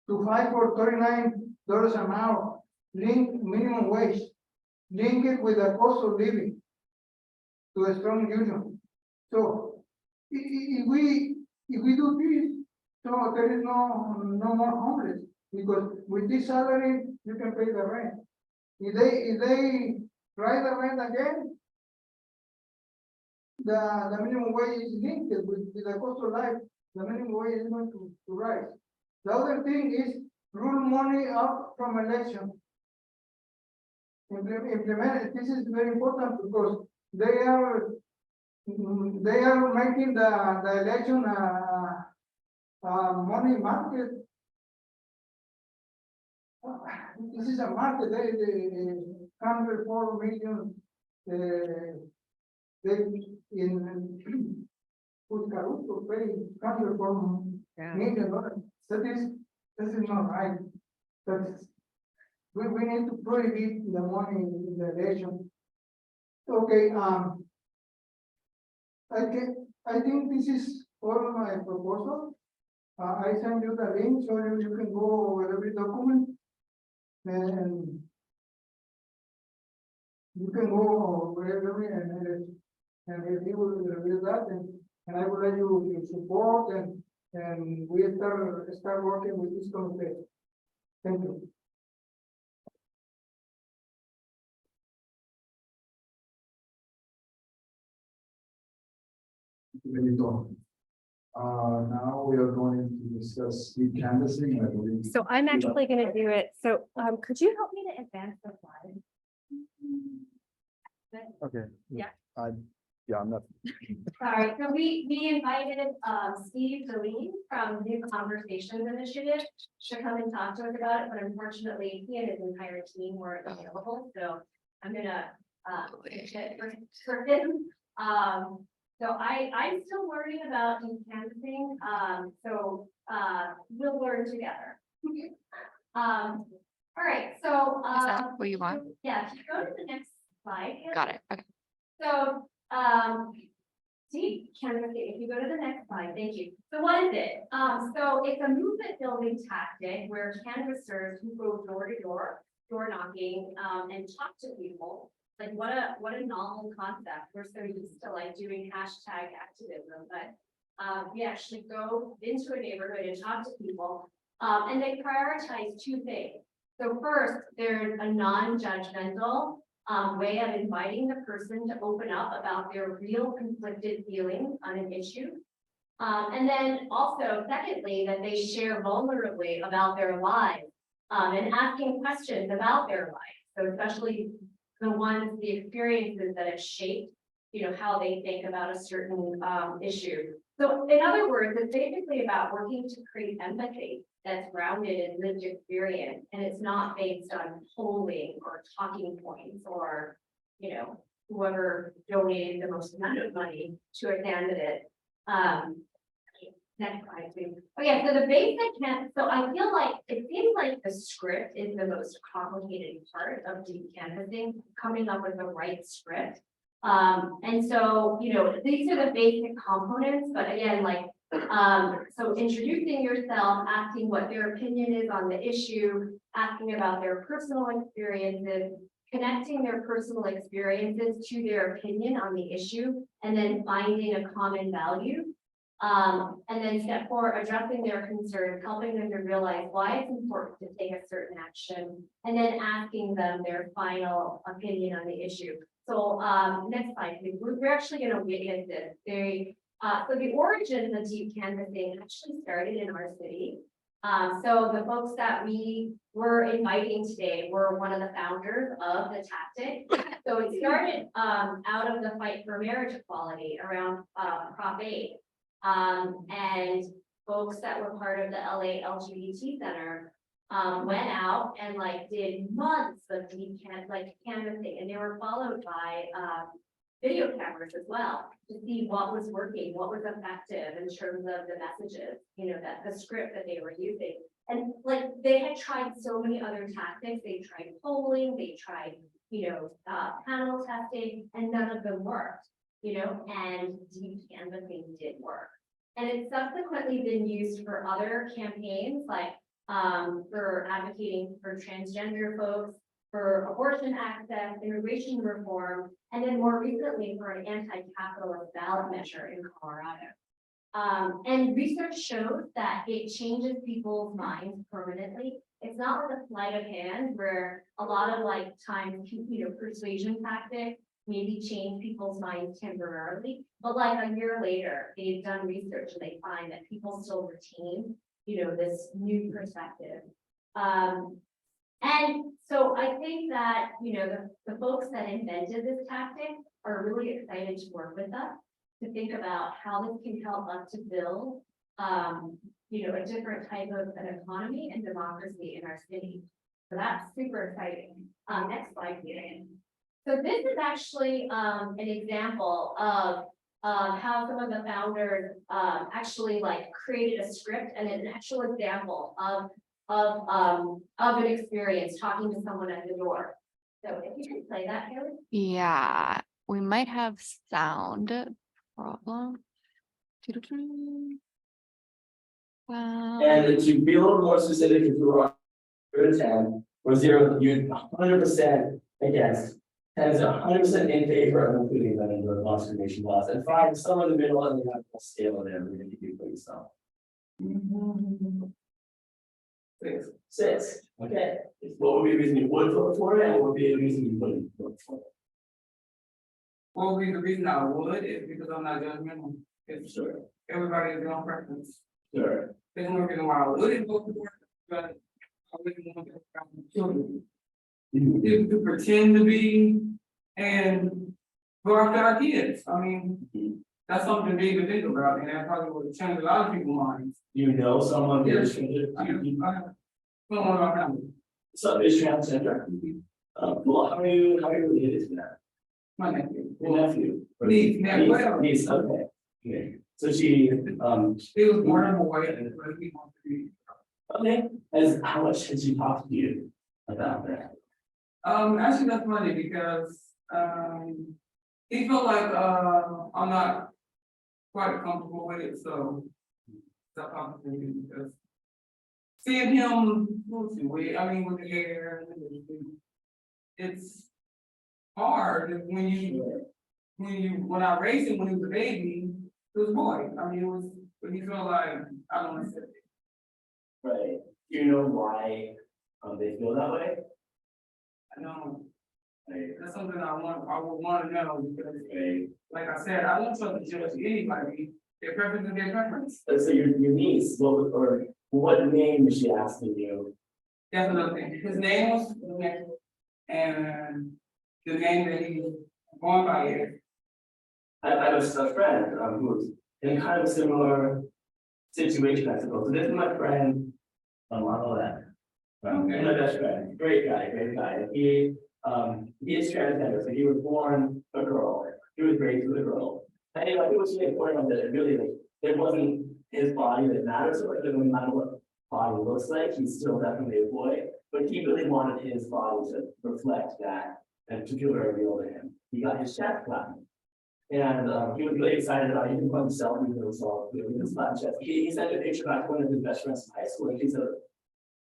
[SPEAKER 7] to fight for $39 an hour, link minimum wage, link it with the cost of living to a strong union. So if we do this, so there is no more homeless, because with this salary you can pay the rent. If they rise the rent again, the minimum wage is linked with the cost of life. The minimum wage is going to rise. The other thing is rule money out from election. Implement. This is very important because they are making the election money market. This is a market. They 104 million. They in Caruso pay 104 million dollars. This is not right. But we need to prohibit the money in the election. Okay. I think this is all my proposal. I send you the link so you can go over every document and you can go wherever and if you will review that and I will let you support and we start working with this committee. Thank you.
[SPEAKER 1] Benito. Now we are going to discuss speed canvassing, I believe.
[SPEAKER 4] So I'm actually gonna do it. So, could you help me to advance the slide?
[SPEAKER 1] Okay.
[SPEAKER 4] Yeah.
[SPEAKER 1] I'm not.
[SPEAKER 4] Sorry, so we invited, Steve Deline from New Conversations Initiative to come and talk to us about it, but unfortunately, he and his entire team weren't available, so I'm gonna, pitch it for him. So I'm still learning about canvassing, we'll learn together. All right, so,
[SPEAKER 8] Is that what you want?
[SPEAKER 4] yeah, go to the next slide.
[SPEAKER 8] Got it. Okay.
[SPEAKER 4] So, deep canvassing, if you go to the next slide, thank you. So what is it? So it's a movement building tactic where canvassers who go door to door, door knocking, and talk to people. Like what a novel concept. We're so used to like doing hashtag activism, but we actually go into a neighborhood and talk to people. And they prioritize two things. So first, there's a non-judgmental way of inviting the person to open up about their real conflicted feelings on an issue. And then also, secondly, that they share vulnerably about their lives and asking questions about their lives. So especially the experiences that have shaped, how they think about a certain issue. So in other words, it's basically about working to create empathy that's grounded in lived experience, and it's not based on polling or talking points or, whoever donated the most amount of money to a candidate. Next slide, please. Oh yeah, so the basic so I feel like it seems like the script is the most complicated part of deep canvassing, coming up with the right script. And so, these are the basic components, but again, so introducing yourself, asking what their opinion is on the issue, asking about their personal experiences, connecting their personal experiences to their opinion on the issue, and then finding a common value. And then step 4, addressing their concerns, helping them to realize why it's important to take a certain action, and then asking them their final opinion on the issue. So next slide, please. We're actually going to witness this. So the origins of deep canvassing actually started in our city. So the folks that we were inviting today were one of the founders of the tactic. So it started out of the fight for marriage equality around Prop 8. And folks that were part of the LA LGBT Center went out and did months of deep canvassing, and they were followed by video cameras as well to see what was working, what was effective in terms of the messages, that the script that they were using. And they had tried so many other tactics. They tried polling, they tried, panel testing, and none of them worked, and deep canvassing did work. And it's subsequently been used for other campaigns, for advocating for transgender folks, for abortion access, immigration reform, and then more recently for an anti-capitalist ballot measure in Colorado. And research shows that it changes people's minds permanently. It's not like a sleight of hand where a lot of times, persuasion tactics maybe change people's minds temporarily, but a year later, they've done research and they find that people still retain, this new perspective. And so I think that, the folks that invented this tactic are really excited to work with us to think about how this can help us to build, a different type of an economy and democracy in our city. So that's super exciting. Next slide, please. So this is actually an example of how some of the founders actually created a script and an actual example of an experience talking to someone at the door. So if you can play that, Haley.
[SPEAKER 8] Yeah, we might have sound problem.
[SPEAKER 9] And to be a little more specific, if we were on 10 or 0, you'd 100% against. 10 is 100% in favor of including them in the conservation laws, and 5 is somewhere in the middle, and we have a scale there. We're going to do for yourself. 6. Okay. What would be the reason you would vote for it, and what would be the reason you wouldn't vote for it?
[SPEAKER 10] Well, the reason I would is because I'm not judgmental. It's
[SPEAKER 9] Sure,
[SPEAKER 10] everybody has their own preference.
[SPEAKER 9] sure.
[SPEAKER 10] There's no reason why I wouldn't go to work, but I wouldn't want to have children. People to pretend to be and go after our kids. I mean, that's something big to think about, and that probably would change a lot of people's minds.
[SPEAKER 9] You know someone who is
[SPEAKER 10] I have someone in my family,
[SPEAKER 9] some is transgender. Cool, how are you related to that?
[SPEAKER 10] my nephew.
[SPEAKER 9] Your nephew?
[SPEAKER 10] Niece, well.
[SPEAKER 9] Niece, okay. Okay, so she,
[SPEAKER 10] He was born in Hawaii, but he wants to be.
[SPEAKER 9] okay, as how much has she talked to you about that?
[SPEAKER 10] Actually, that's funny because, he felt like, I'm not quite comfortable with it, so. That's complicated because. Seeing him, with the hair and everything. It's hard when I raised him when he was a baby, it was a boy. I mean, it was, but he felt like, I don't want to say it.
[SPEAKER 9] Right, do you know why, they feel that way?
[SPEAKER 10] I know,
[SPEAKER 9] Right,
[SPEAKER 10] that's something I would want to know because,
[SPEAKER 9] right.
[SPEAKER 10] like I said, I don't trust to judge anybody. Their preference is their preference.
[SPEAKER 9] Let's say your niece, what name is she asking you?
[SPEAKER 10] That's another thing. His name was Nick, and the name that he's going by is.
[SPEAKER 9] I have a friend, who's in kind of a similar situation, I suppose. So this is my friend, Marlette.
[SPEAKER 10] Okay.
[SPEAKER 9] My best friend, great guy. He is transgender, so he was born a girl. He was raised with a girl. And it was really important that it really, like, it wasn't his body that matters, so it doesn't matter what body looks like, he's still definitely a boy. But he really wanted his body to reflect that and to feel very real to him. He got his chest flattened. And he was really excited about it. He didn't want himself, he was with his flat chest. He sent a picture back to one of his best friends in high school, and she said,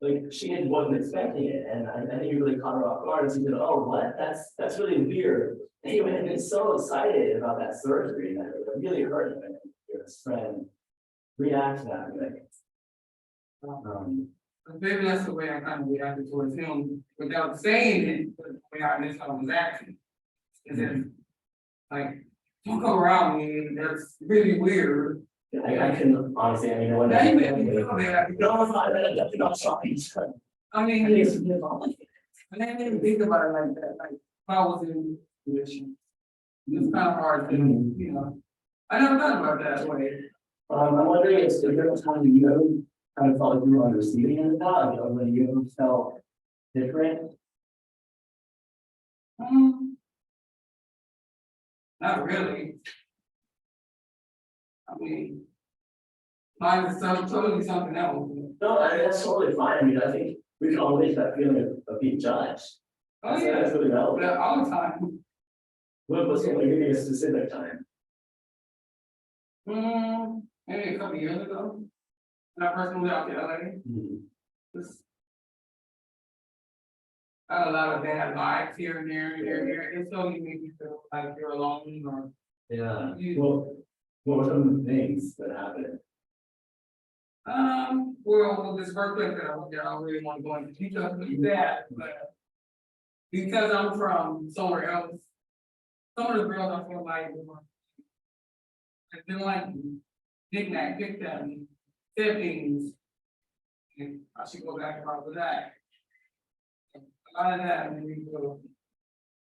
[SPEAKER 9] like, she wasn't expecting it, and I think he really caught her off guard. And she said, "Oh, what? That's really weird." And he had been so excited about that surgery that it really hurt him. And his friend react to that way.
[SPEAKER 10] Maybe that's the way I kind of reacted towards him without saying it, but the way I missed on his action. Is it like, don't come around me, that's really weird.
[SPEAKER 9] I can honestly, I mean, when
[SPEAKER 10] Now you made me feel bad.
[SPEAKER 9] no, it's not that, not sorry.
[SPEAKER 10] I
[SPEAKER 9] I
[SPEAKER 10] mean,
[SPEAKER 9] think it's really complicated.
[SPEAKER 10] I didn't even think about it like that, like, if I was in a position. It's kind of hard to, you know, I never thought about it that way.
[SPEAKER 9] I'm wondering if there was a time you kind of felt like you were on the receiving end of that, you know, when you felt different.
[SPEAKER 10] Not really. I mean. Mine is totally something else.
[SPEAKER 9] No, I mean, that's totally fine. I mean, I think we can all make that feeling of being judged.
[SPEAKER 10] Oh,
[SPEAKER 9] That's
[SPEAKER 10] yeah,
[SPEAKER 9] really relevant.
[SPEAKER 10] but all the time.
[SPEAKER 9] What was it, maybe a specific time?
[SPEAKER 10] Maybe a couple years ago. When I first moved out to LA. Just got a lot of bad vibes here and there. It's so you make you feel like you're alone or.
[SPEAKER 9] Yeah,
[SPEAKER 10] You-
[SPEAKER 9] well, what were some of the things that happened?
[SPEAKER 10] Well, with this workplace that I went there, I don't really want to go into details with that, but. Because I'm from somewhere else. Some of the girls I feel like. They like knick-knack, pick them, said things. And I should go back about that. A lot of that, and we go.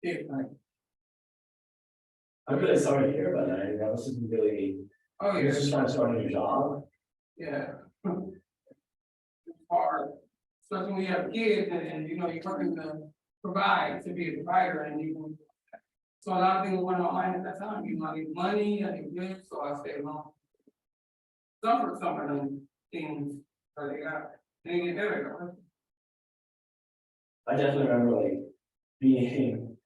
[SPEAKER 10] Yeah, like,
[SPEAKER 9] I'm really sorry to hear about that. I mean, that was just really,
[SPEAKER 10] oh,
[SPEAKER 9] you're
[SPEAKER 10] yeah.
[SPEAKER 9] just trying to start a new job.
[SPEAKER 10] Yeah. It's hard, especially when you have kids and you know, you're working to provide, to be a provider and you. So a lot of things were going on my mind at that time, you know, I need money, I need this, so I stayed home. Suffered some of them things, but they get better.
[SPEAKER 9] I definitely remember like being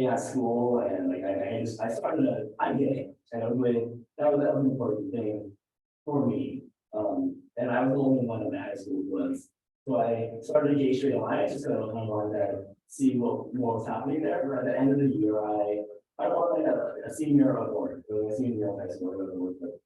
[SPEAKER 9] at school and like I started I'm gay and that was an important thing for me. And I was the only one in high school who was. So I started gay straight away, just kind of wanted to see what was happening there. But at the end of the year, I was like a senior on board, really a senior in high school, I was working with.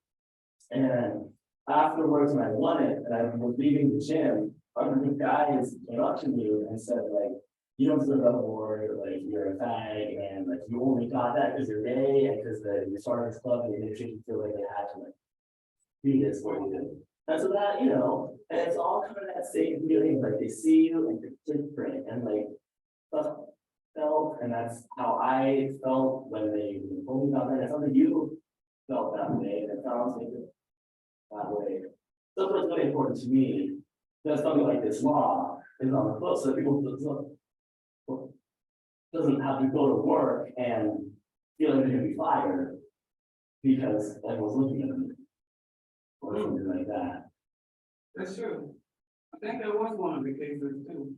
[SPEAKER 9] And afterwards, when I won it, and I was leaving the gym, one of the guys came up to me and said, like, you don't deserve that award, like you're a fag, and like you only got that because you're gay and because you started this club and it made you feel like they had to like do this for you. And so that, you know, and it's all kind of that same feeling, like they see you and you're different and like felt, and that's how I felt when they told me about that. It's something you felt that way, and it sounds like it that way. So what's really important to me, that something like this law is on the books, so that people doesn't have to go to work and feel like they're gonna be fired because everyone's looking at them. Or something like that.
[SPEAKER 10] That's true. I think there was one of the cases too.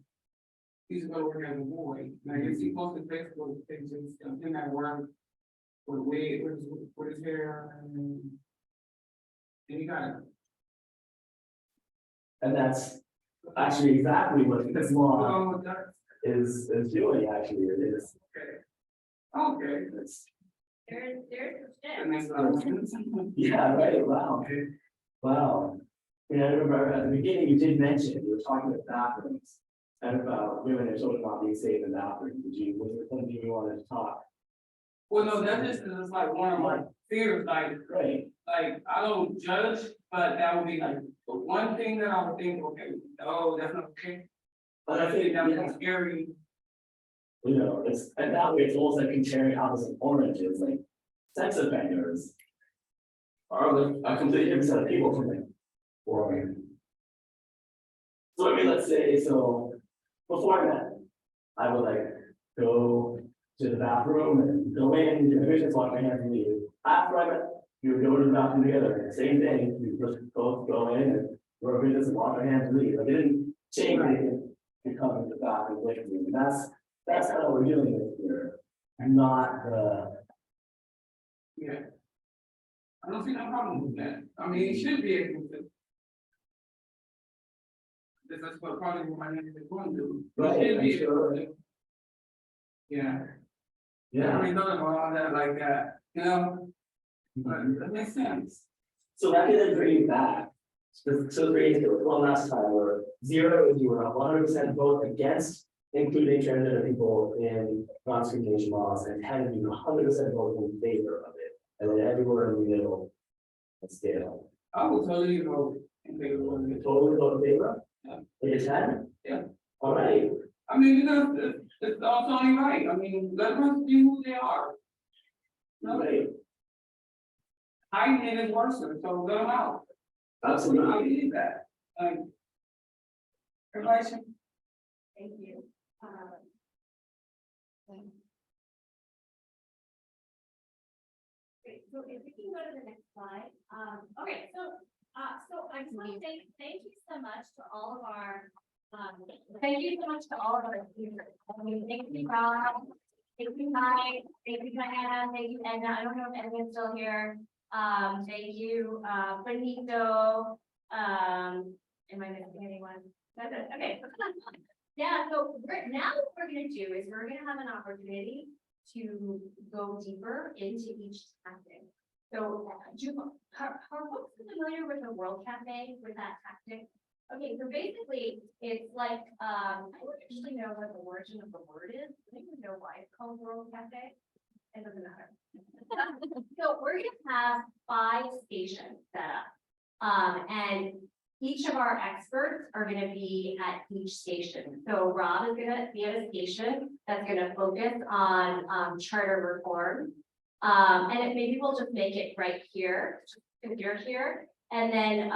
[SPEAKER 10] He's going to work as a boy, and I guess he posted Facebook pictures of him at work with wig, with his hair, and he got it.
[SPEAKER 9] And that's actually exactly what this law
[SPEAKER 10] Along with that.
[SPEAKER 9] is doing, actually, it is.
[SPEAKER 10] Okay.
[SPEAKER 9] It's,
[SPEAKER 4] There's
[SPEAKER 10] That makes a lot of sense.
[SPEAKER 9] yeah, right, wow. Wow. And I remember at the beginning, you did mention, you were talking about bathrooms and about women and children not being safe in bathrooms. Was there something you wanted to talk?
[SPEAKER 10] Well, no, that just is like one of my fears,
[SPEAKER 9] Great.
[SPEAKER 10] like, I don't judge, but that would be like the one thing that I would think, okay, oh, that's not okay.
[SPEAKER 9] But I think,
[SPEAKER 10] That
[SPEAKER 9] yeah,
[SPEAKER 10] was scary.
[SPEAKER 9] you know, it's, and that way it's almost like comparing apples and oranges, like sex offenders are like a completely different set of people from like, or. So I mean, let's say, so before I met, I would like go to the bathroom and go in, do the dishes, wash my hands and leave. After I met, you would go to the bathroom together, same thing, you just both go in and we're going to wash our hands and leave. Like, it didn't change anything to come into the bathroom with me. And that's kind of what we're dealing with here. Not the.
[SPEAKER 10] Yeah. I don't see no problem with that. I mean, you should be able to. That's what probably what my name is going to do. You
[SPEAKER 9] Right,
[SPEAKER 10] should be
[SPEAKER 9] I'm
[SPEAKER 10] able
[SPEAKER 9] sure.
[SPEAKER 10] to. Yeah. I
[SPEAKER 9] Yeah,
[SPEAKER 10] really thought about all that like that, you know, but that makes sense.
[SPEAKER 9] so that can then bring you back. So bring you one last time, where 0 is you were 100% vote against including transgender people in non-discrimination laws, and 10 is you 100% vote in favor of it, and then everywhere in the middle. Scale.
[SPEAKER 10] I will totally vote in favor of it.
[SPEAKER 9] Totally vote in favor?
[SPEAKER 10] Yeah.
[SPEAKER 9] Like a 10?
[SPEAKER 10] Yeah.
[SPEAKER 9] All right,
[SPEAKER 10] I mean, it's only right. I mean, let them be who they are.
[SPEAKER 9] all
[SPEAKER 10] No,
[SPEAKER 9] right,
[SPEAKER 10] hiding it is worse, so let them out. I
[SPEAKER 9] absolutely.
[SPEAKER 10] need that. Everybody should.
[SPEAKER 4] Thank you. Great, so if we can go to the next slide, okay, so I just want to say thank you so much to all of our, thank you so much to all of our speakers. I mean, thank you, Rob, thank you, Mike, thank you, Diana, thank you, Edna, I don't know if Edna's still here. Thank you, Benito, am I missing anyone? That's it. Okay. Yeah, so now what we're gonna do is we're gonna have an opportunity to go deeper into each tactic. So, are folks familiar with the World Cafe, with that tactic? Okay, so basically, it's like, I don't actually know what the origin of the word is. I don't even know why it's called World Cafe. It doesn't matter. So we're gonna have 5 stations set up. And each of our experts are gonna be at each station. So Rob is gonna be at a station that's gonna focus on charter reform. And maybe we'll just make it right here, if you're here. And then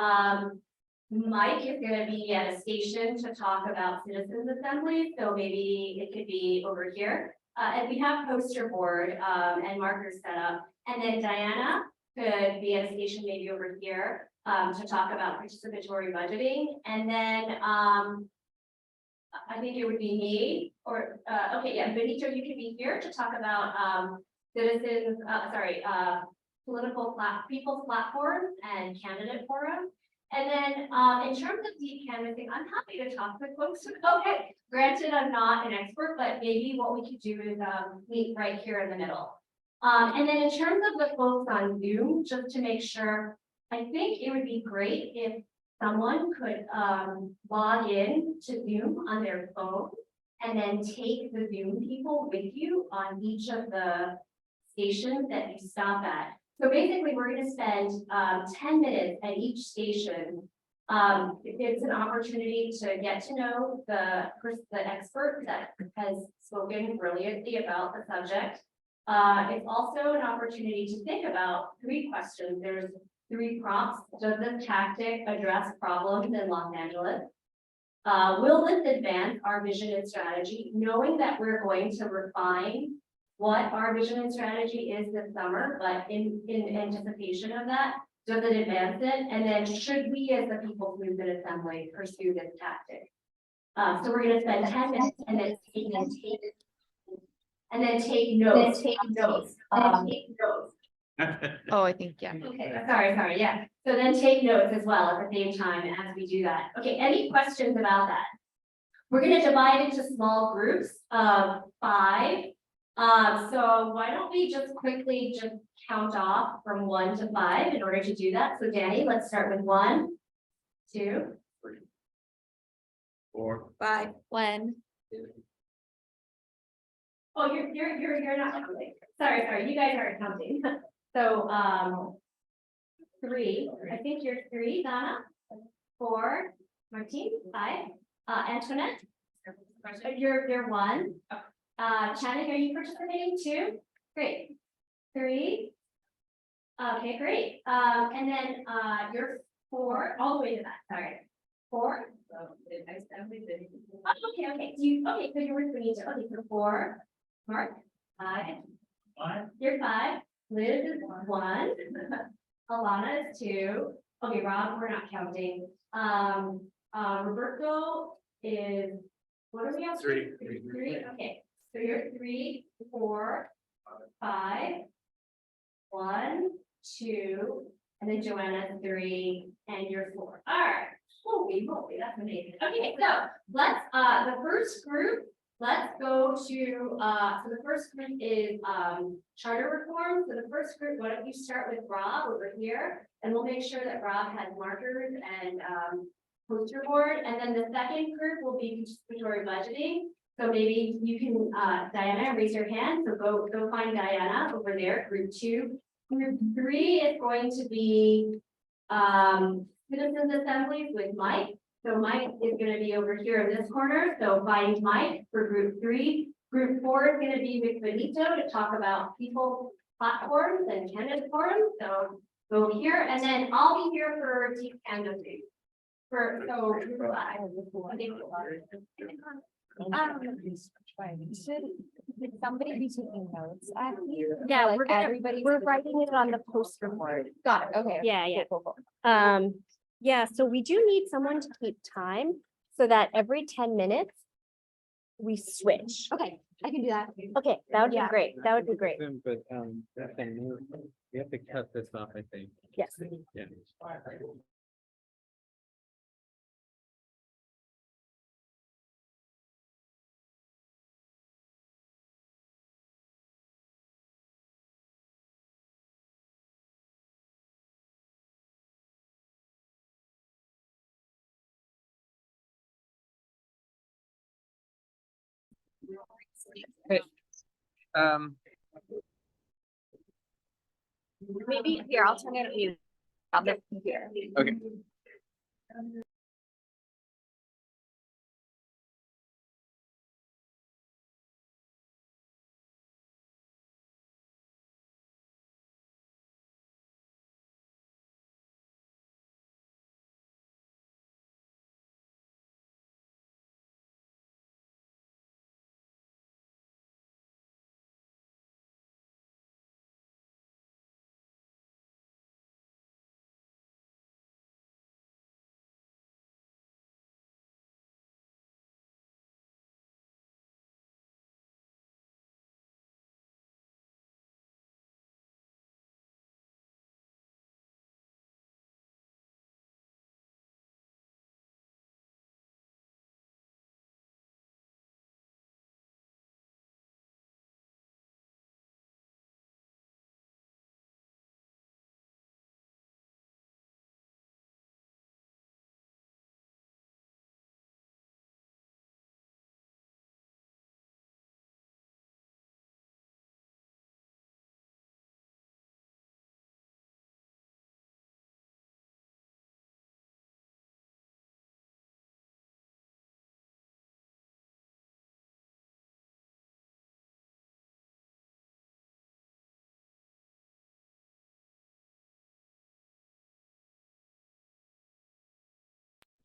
[SPEAKER 4] Mike is gonna be at a station to talk about citizens assemblies. So maybe it could be over here. And we have poster board and markers set up. And then Diana could be at a station maybe over here to talk about participatory budgeting. And then I think it would be me or, okay, yeah, Benito, you could be here to talk about citizens, people's platforms and candidate forums. And then in terms of deep canvassing, I'm happy to talk with folks about it. Granted, I'm not an expert, but maybe what we could do is meet right here in the middle. And then in terms of the folks on Zoom, just to make sure, I think it would be great if someone could log in to Zoom on their phone and then take the Zoom people with you on each of the stations that you stop at. So basically, we're gonna spend 10 minutes at each station. It's an opportunity to get to know the expert that has spoken brilliantly about the subject. It's also an opportunity to think about 3 questions. There's 3 prompts. Does this tactic address problems in Los Angeles? Will this advance our vision and strategy, knowing that we're going to refine what our vision and strategy is this summer, but in anticipation of that, does it advance it? And then should we as the People's Movement Assembly pursue this tactic? So we're gonna spend 10 minutes and then take notes. Take notes.
[SPEAKER 8] Oh, I think, yeah.
[SPEAKER 4] Okay, sorry, yeah. So then take notes as well at the same time as we do that. Okay, any questions about that? We're gonna divide into small groups of 5. So why don't we just quickly just count off from 1 to 5 in order to do that? So Danny, let's start with 1, 2,
[SPEAKER 9] 3, 4,
[SPEAKER 3] 5.
[SPEAKER 8] When?
[SPEAKER 4] oh, you're not counting. Sorry, you guys aren't counting. So, 3, I think you're 3, Donna, 4, Martine, 5, Antoinette. You're 1. Channing, are you participating 2? Great. 3. Okay, great. And then, you're 4, all the way to that, sorry. 4. Okay. So you're with Benito. Okay, so 4. Mark, 5. You're 5. Liz is 1. Alana is 2. Okay, Rob, we're not counting. Roberto is, what are we at?
[SPEAKER 9] 3.
[SPEAKER 4] 3, okay. So you're 3, 4, 5, 1, 2, and then Joanna's 3, and you're 4. All right. Holy moly, that's amazing. Okay, so let's the first group, let's go to so the first group is charter reform. So the first group, why don't you start with Rob over here, and we'll make sure that Rob has markers and poster board, and then the second group will be participatory budgeting. So maybe you can Diana, raise your hand. So go find Diana over there, group 2. Group 3 is going to be citizens assemblies with Mike. So Mike is going to be over here in this corner. So find Mike for group 3. Group 4 is going to be with Benito to talk about people platforms and candidate forums. So go here, and then I'll be here for deep canvassing. Should
[SPEAKER 5] somebody be taking notes?
[SPEAKER 11] Yeah,
[SPEAKER 5] Like
[SPEAKER 11] we're gonna,
[SPEAKER 5] everybody's-
[SPEAKER 11] we're writing it on the poster board.
[SPEAKER 5] Got it, okay.
[SPEAKER 11] Yeah, yeah.
[SPEAKER 5] Cool.
[SPEAKER 11] Yeah, so we do need someone to keep time so that every 10 minutes we switch.
[SPEAKER 5] Okay, I can do that.
[SPEAKER 11] Okay, that would be
[SPEAKER 5] Yeah.
[SPEAKER 11] great. That would be great.
[SPEAKER 12] But, that thing, we have to cut this off, I think.
[SPEAKER 11] Yes.
[SPEAKER 12] Yeah. Um,
[SPEAKER 11] Maybe here, I'll turn it on you. I'll just here.
[SPEAKER 12] okay.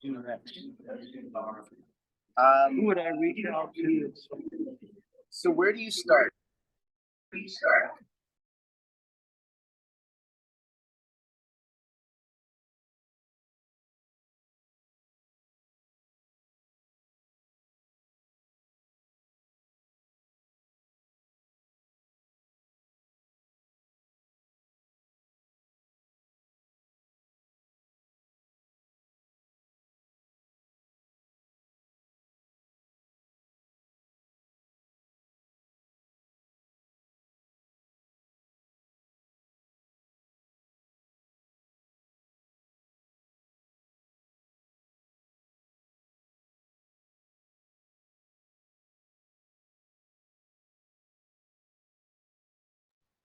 [SPEAKER 2] Who would I reach out to? So where do you start?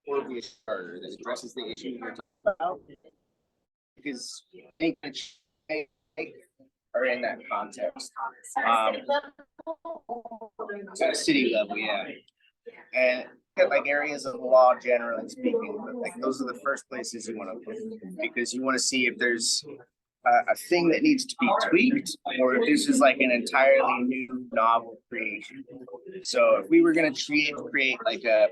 [SPEAKER 2] Or be a charter that addresses the issue you're talking about. Because I think that are in that context. At a city level, yeah. And like areas of law generally speaking, but like those are the first places you want to look, because you want to see if there's a thing that needs to be tweaked, or if this is like an entirely new novel creation. So if we were going to create like a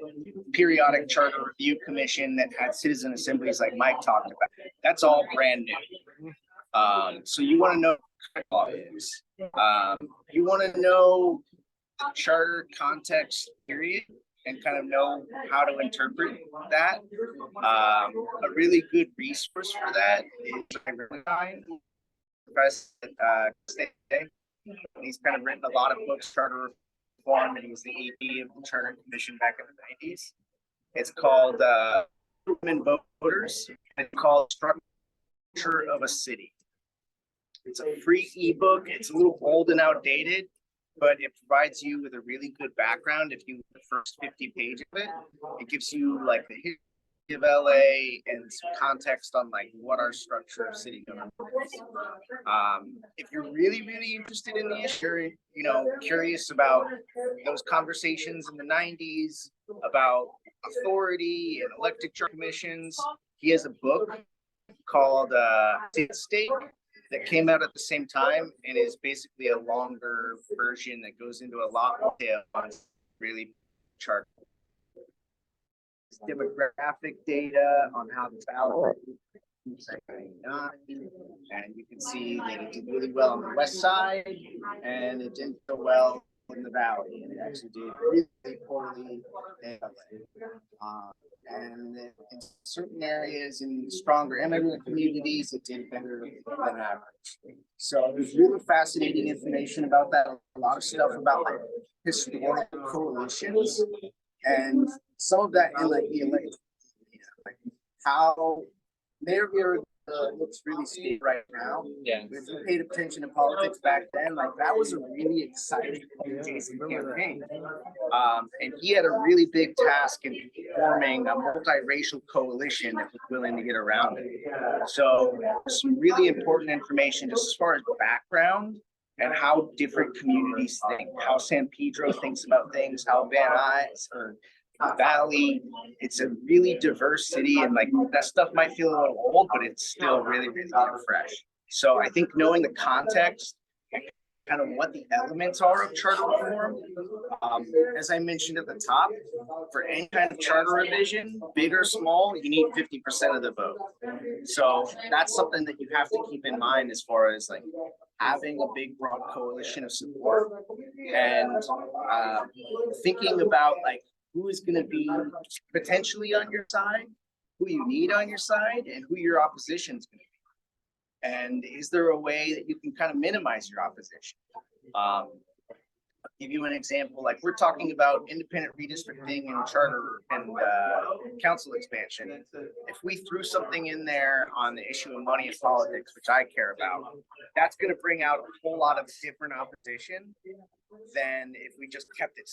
[SPEAKER 2] periodic charter review commission that had citizen assemblies like Mike talked about, that's all brand new. So you want to know what the law is. You want to know the charter context period and kind of know how to interpret that. A really good resource for that is President he's kind of written a lot of books, charter reform, and he was the AD of the Charter Commission back in the 90s. It's called Women Voters. It's called Structure of a City. It's a free ebook. It's a little old and outdated, but it provides you with a really good background. If you look at the first 50 pages of it, it gives you like the history of LA and some context on like what our structure of city government is. If you're really, really interested in the issue, you know, curious about those conversations in the 90s about authority and elected commissions, he has a book called State that came out at the same time and is basically a longer version that goes into a lot more detail on really chart demographic data on how the ballot and you can see that it did really well on the west side and it didn't go well in the valley, and it actually did really poorly in LA. And in certain areas in stronger immigrant communities, it did better than average. So there's really fascinating information about that. A lot of stuff about like historical coalitions, and some of that in like the election, like how their area looks really steep right now. Yeah. If you paid attention to politics back then, like that was a really exciting Jason campaign. And he had a really big task in forming a multiracial coalition that was willing to get around it. So some really important information just as far as background and how different communities think, how San Pedro thinks about things, how Van Nuys or Valley, it's a really diverse city, and like that stuff might feel a little old, but it's still really, really fresh. So I think knowing the context and kind of what the elements are of charter reform, as I mentioned at the top, for any kind of charter revision, big or small, you need 50% of the vote. So that's something that you have to keep in mind as far as like having a big broad coalition of support and thinking about like who is going to be potentially on your side, who you need on your side, and who your opposition is going to be. And is there a way that you can kind of minimize your opposition? I'll give you an example. Like we're talking about independent redistricting and charter and council expansion. If we threw something in there on the issue of money and politics, which I care about, that's going to bring out a whole lot of different opposition than if we just kept it.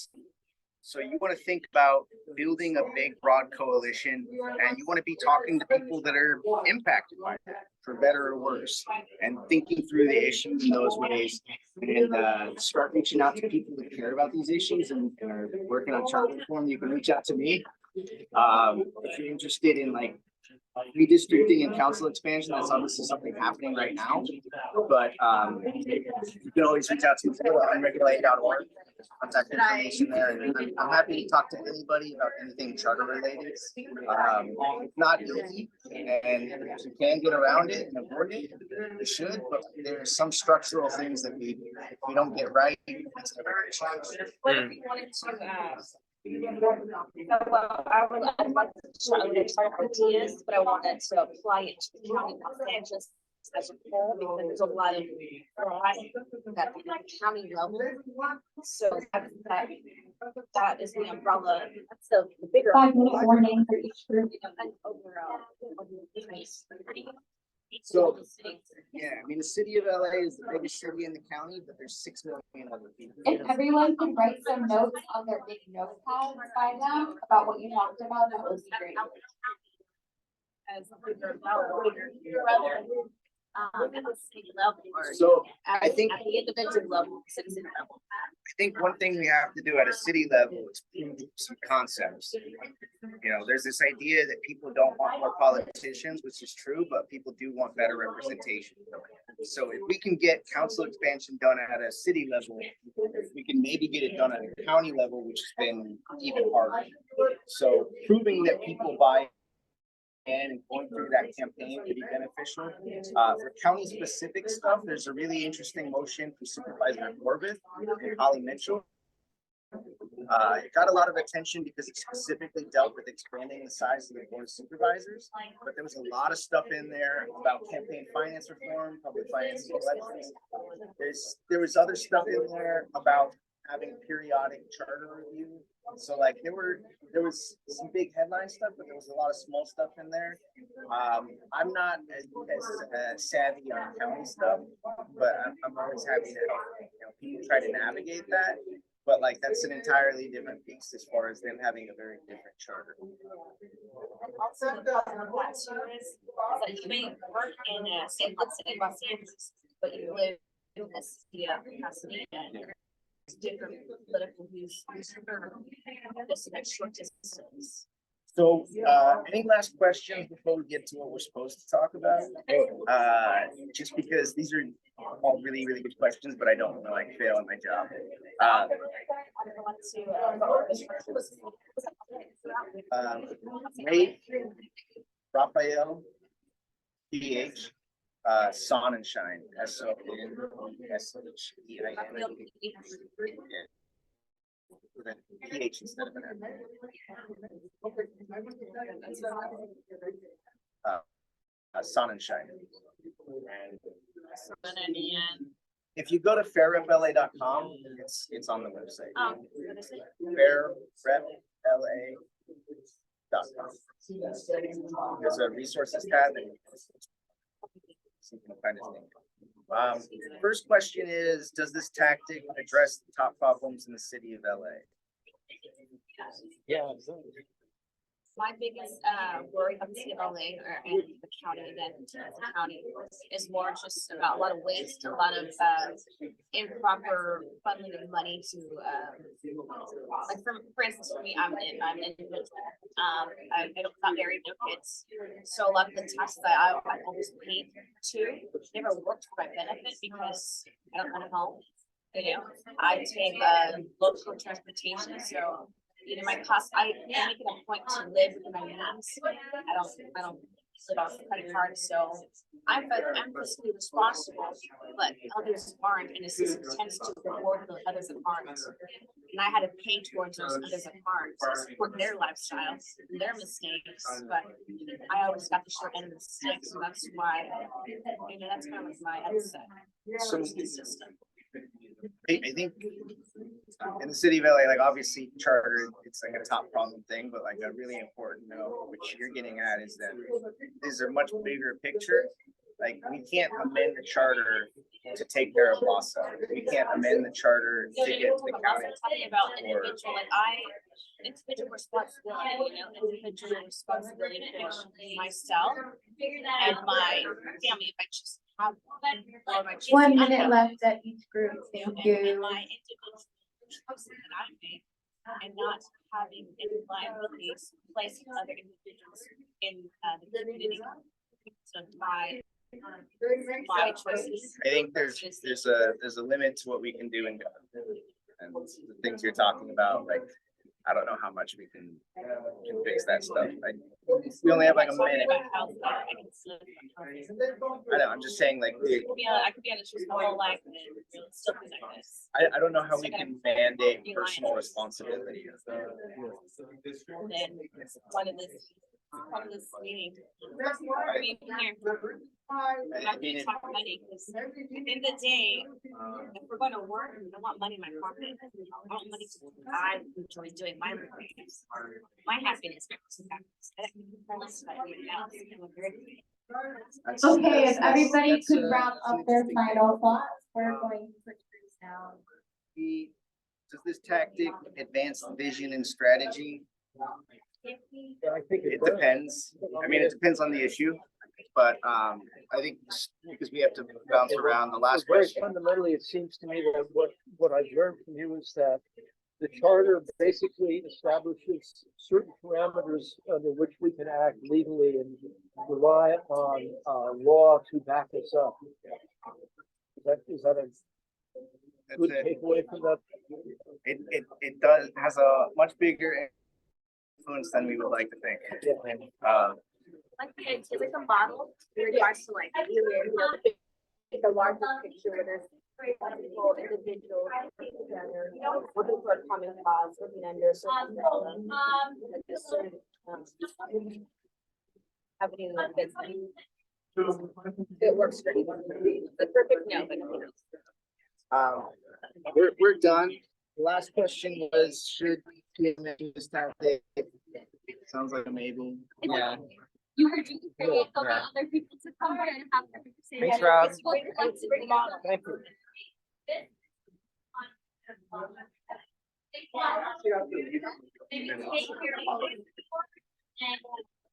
[SPEAKER 2] So you want to think about building a big, broad coalition, and you want to be talking to people that are impacted by that, for better or worse, and thinking through the issues in those ways, and start reaching out to people that care about these issues and are working on charter reform. You can reach out to me if you're interested in like redistricting and council expansion, that's obviously something happening right now. But you can always reach out to unregulated.org, contact information there, and I'm happy to talk to anybody about anything charter related. It's not easy, and if you can get around it and avoid it, you should, but there's some structural things that if we don't get right, it's never gonna change.
[SPEAKER 3] What if you wanted I'd like to try ideas, but I wanted to apply it to the county of Los Angeles as a whole, because there's a lot of that county level. So that is the umbrella, that's the bigger.
[SPEAKER 11] 5-minute warning for each group.
[SPEAKER 3] And overall.
[SPEAKER 2] So, yeah, I mean, the city of LA is the biggest city in the county, but there's 6 million other people.
[SPEAKER 5] If everyone could write some notes on their big notepads by them about what you talked about, that would be great.
[SPEAKER 3] As a bigger brother, at the city level, or
[SPEAKER 2] So
[SPEAKER 3] at
[SPEAKER 2] I think
[SPEAKER 3] at the individual level, citizen level.
[SPEAKER 2] I think one thing we have to do at a city level is prove some concepts. You know, there's this idea that people don't want more politicians, which is true, but people do want better representation. So if we can get council expansion done at a city level, we can maybe get it done at a county level, which has been even harder. So proving that people buy and going through that campaign could be beneficial. For county specific stuff, there's a really interesting motion from Supervisor Corbett and Holly Mitchell. It got a lot of attention because it specifically dealt with expanding the size of the board of supervisors, but there was a lot of stuff in there about campaign finance reform, public finance elections. There was other stuff in there about having periodic charter review. So like there was some big headline stuff, but there was a lot of small stuff in there. I'm not as savvy on county stuff, but I'm always happy to help people try to navigate that. But like that's an entirely different piece as far as them having a very different charter.
[SPEAKER 3] Also, the problem with that too is that you may work in a same city in Los Angeles, but you live in a city of Pasadena. Different political views. This next short distance.
[SPEAKER 2] So, any last questions before we get to what we're supposed to talk about? Just because these are all really, really good questions, but I don't want to like fail in my job. Ray, Raphael, PH, Sonnenschein, SONNSHEIN. With a PH instead of an M. Sonnenschein. If you go to fairrepla.com, it's on the website. Fairrepla.com. There's a resources tab and you can find his name. First question is, does this tactic address the top problems in the city of LA?
[SPEAKER 12] Yeah.
[SPEAKER 3] My biggest worry about the city of LA and the county, then the county, is more just about a lot of waste, a lot of improper funneling of money to like for instance, for me, I'm an individual. I don't not married, no kids. So a lot of the taxes I always paid to never worked for my benefit because I don't own a home. You know, I take local transportation, so you know, my cost, I make it a point to live within my means. I don't live off the credit card, so I'm fiscally responsible, but others aren't, and the system tends to reward the others that aren't. And I had to pay towards those others that aren't to support their lifestyles, their mistakes, but I always got the short end of the stick, so that's why, you know, that's kind of my mindset.
[SPEAKER 2] So
[SPEAKER 3] The system.
[SPEAKER 2] I think in the city of LA, like obviously charter, it's like a top problem thing, but like a really important note, which you're getting at, is that these are much bigger picture. Like we can't amend the charter to take care of LASA. We can't amend the charter to get to the county.
[SPEAKER 3] Talking about individual, like individual responsibility, you know, individual responsibility for myself and my family, if I just have one, or my kids.
[SPEAKER 11] 1 minute left at each group. Thank
[SPEAKER 3] And
[SPEAKER 11] you.
[SPEAKER 3] my individual choices that I make,
[SPEAKER 11] and not having any liabilities placed on other individuals in the community. So my choices.
[SPEAKER 2] I think there's a limit to what we can do and the things you're talking about, like, I don't know how much we can fix that stuff. We only have like a minute. I know, I'm just saying, like,
[SPEAKER 11] I could be on a trip my whole life and still present this.
[SPEAKER 2] I don't know how we can mandate personal responsibility.
[SPEAKER 11] Then part of this meeting. I mean, here. I'm not gonna talk money, because at the end of the day, if we're gonna work, I don't want money in my pocket. I want money to I enjoy doing my things. My happiness.
[SPEAKER 5] Okay, if everybody could wrap up their final thoughts, we're going to produce now.
[SPEAKER 2] Does this tactic advance vision and strategy?
[SPEAKER 12] I think
[SPEAKER 2] It depends. I mean, it depends on the issue, but I think because we have to bounce around the last
[SPEAKER 12] Very
[SPEAKER 2] question.
[SPEAKER 12] fundamentally, it seems to me that what I've learned from you is that the charter basically establishes certain parameters under which we can act legally and rely on law to back us up. Is that a good takeaway from that?
[SPEAKER 2] It does, has a much bigger influence than we would like to think.
[SPEAKER 11] Like it's like a model in regards to like the larger picture where there's multiple individuals together, working for a common cause, working under a certain happening in the business. It works for you. The perfect no, but
[SPEAKER 2] We're done. The last question was, should PMA use tactic? Sounds like a maybe. Yeah.
[SPEAKER 11] you heard you can create other people to come here and have everything say.
[SPEAKER 2] Thanks, Rob.
[SPEAKER 12] Thank you.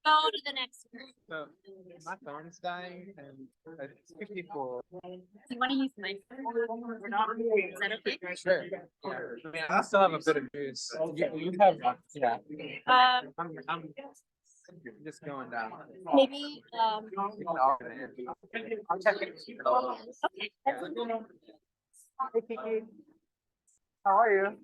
[SPEAKER 11] Go to the next group.
[SPEAKER 12] So my phone's dying and it's 54.
[SPEAKER 11] You want to use my phone? We're not. Is that okay?
[SPEAKER 12] Sure. Yeah. I mean, I still have a bit of news. You have, yeah. I'm just going down.
[SPEAKER 11] Maybe,
[SPEAKER 12] I'm checking.
[SPEAKER 11] okay.
[SPEAKER 12] Hey, Kiki. How are you?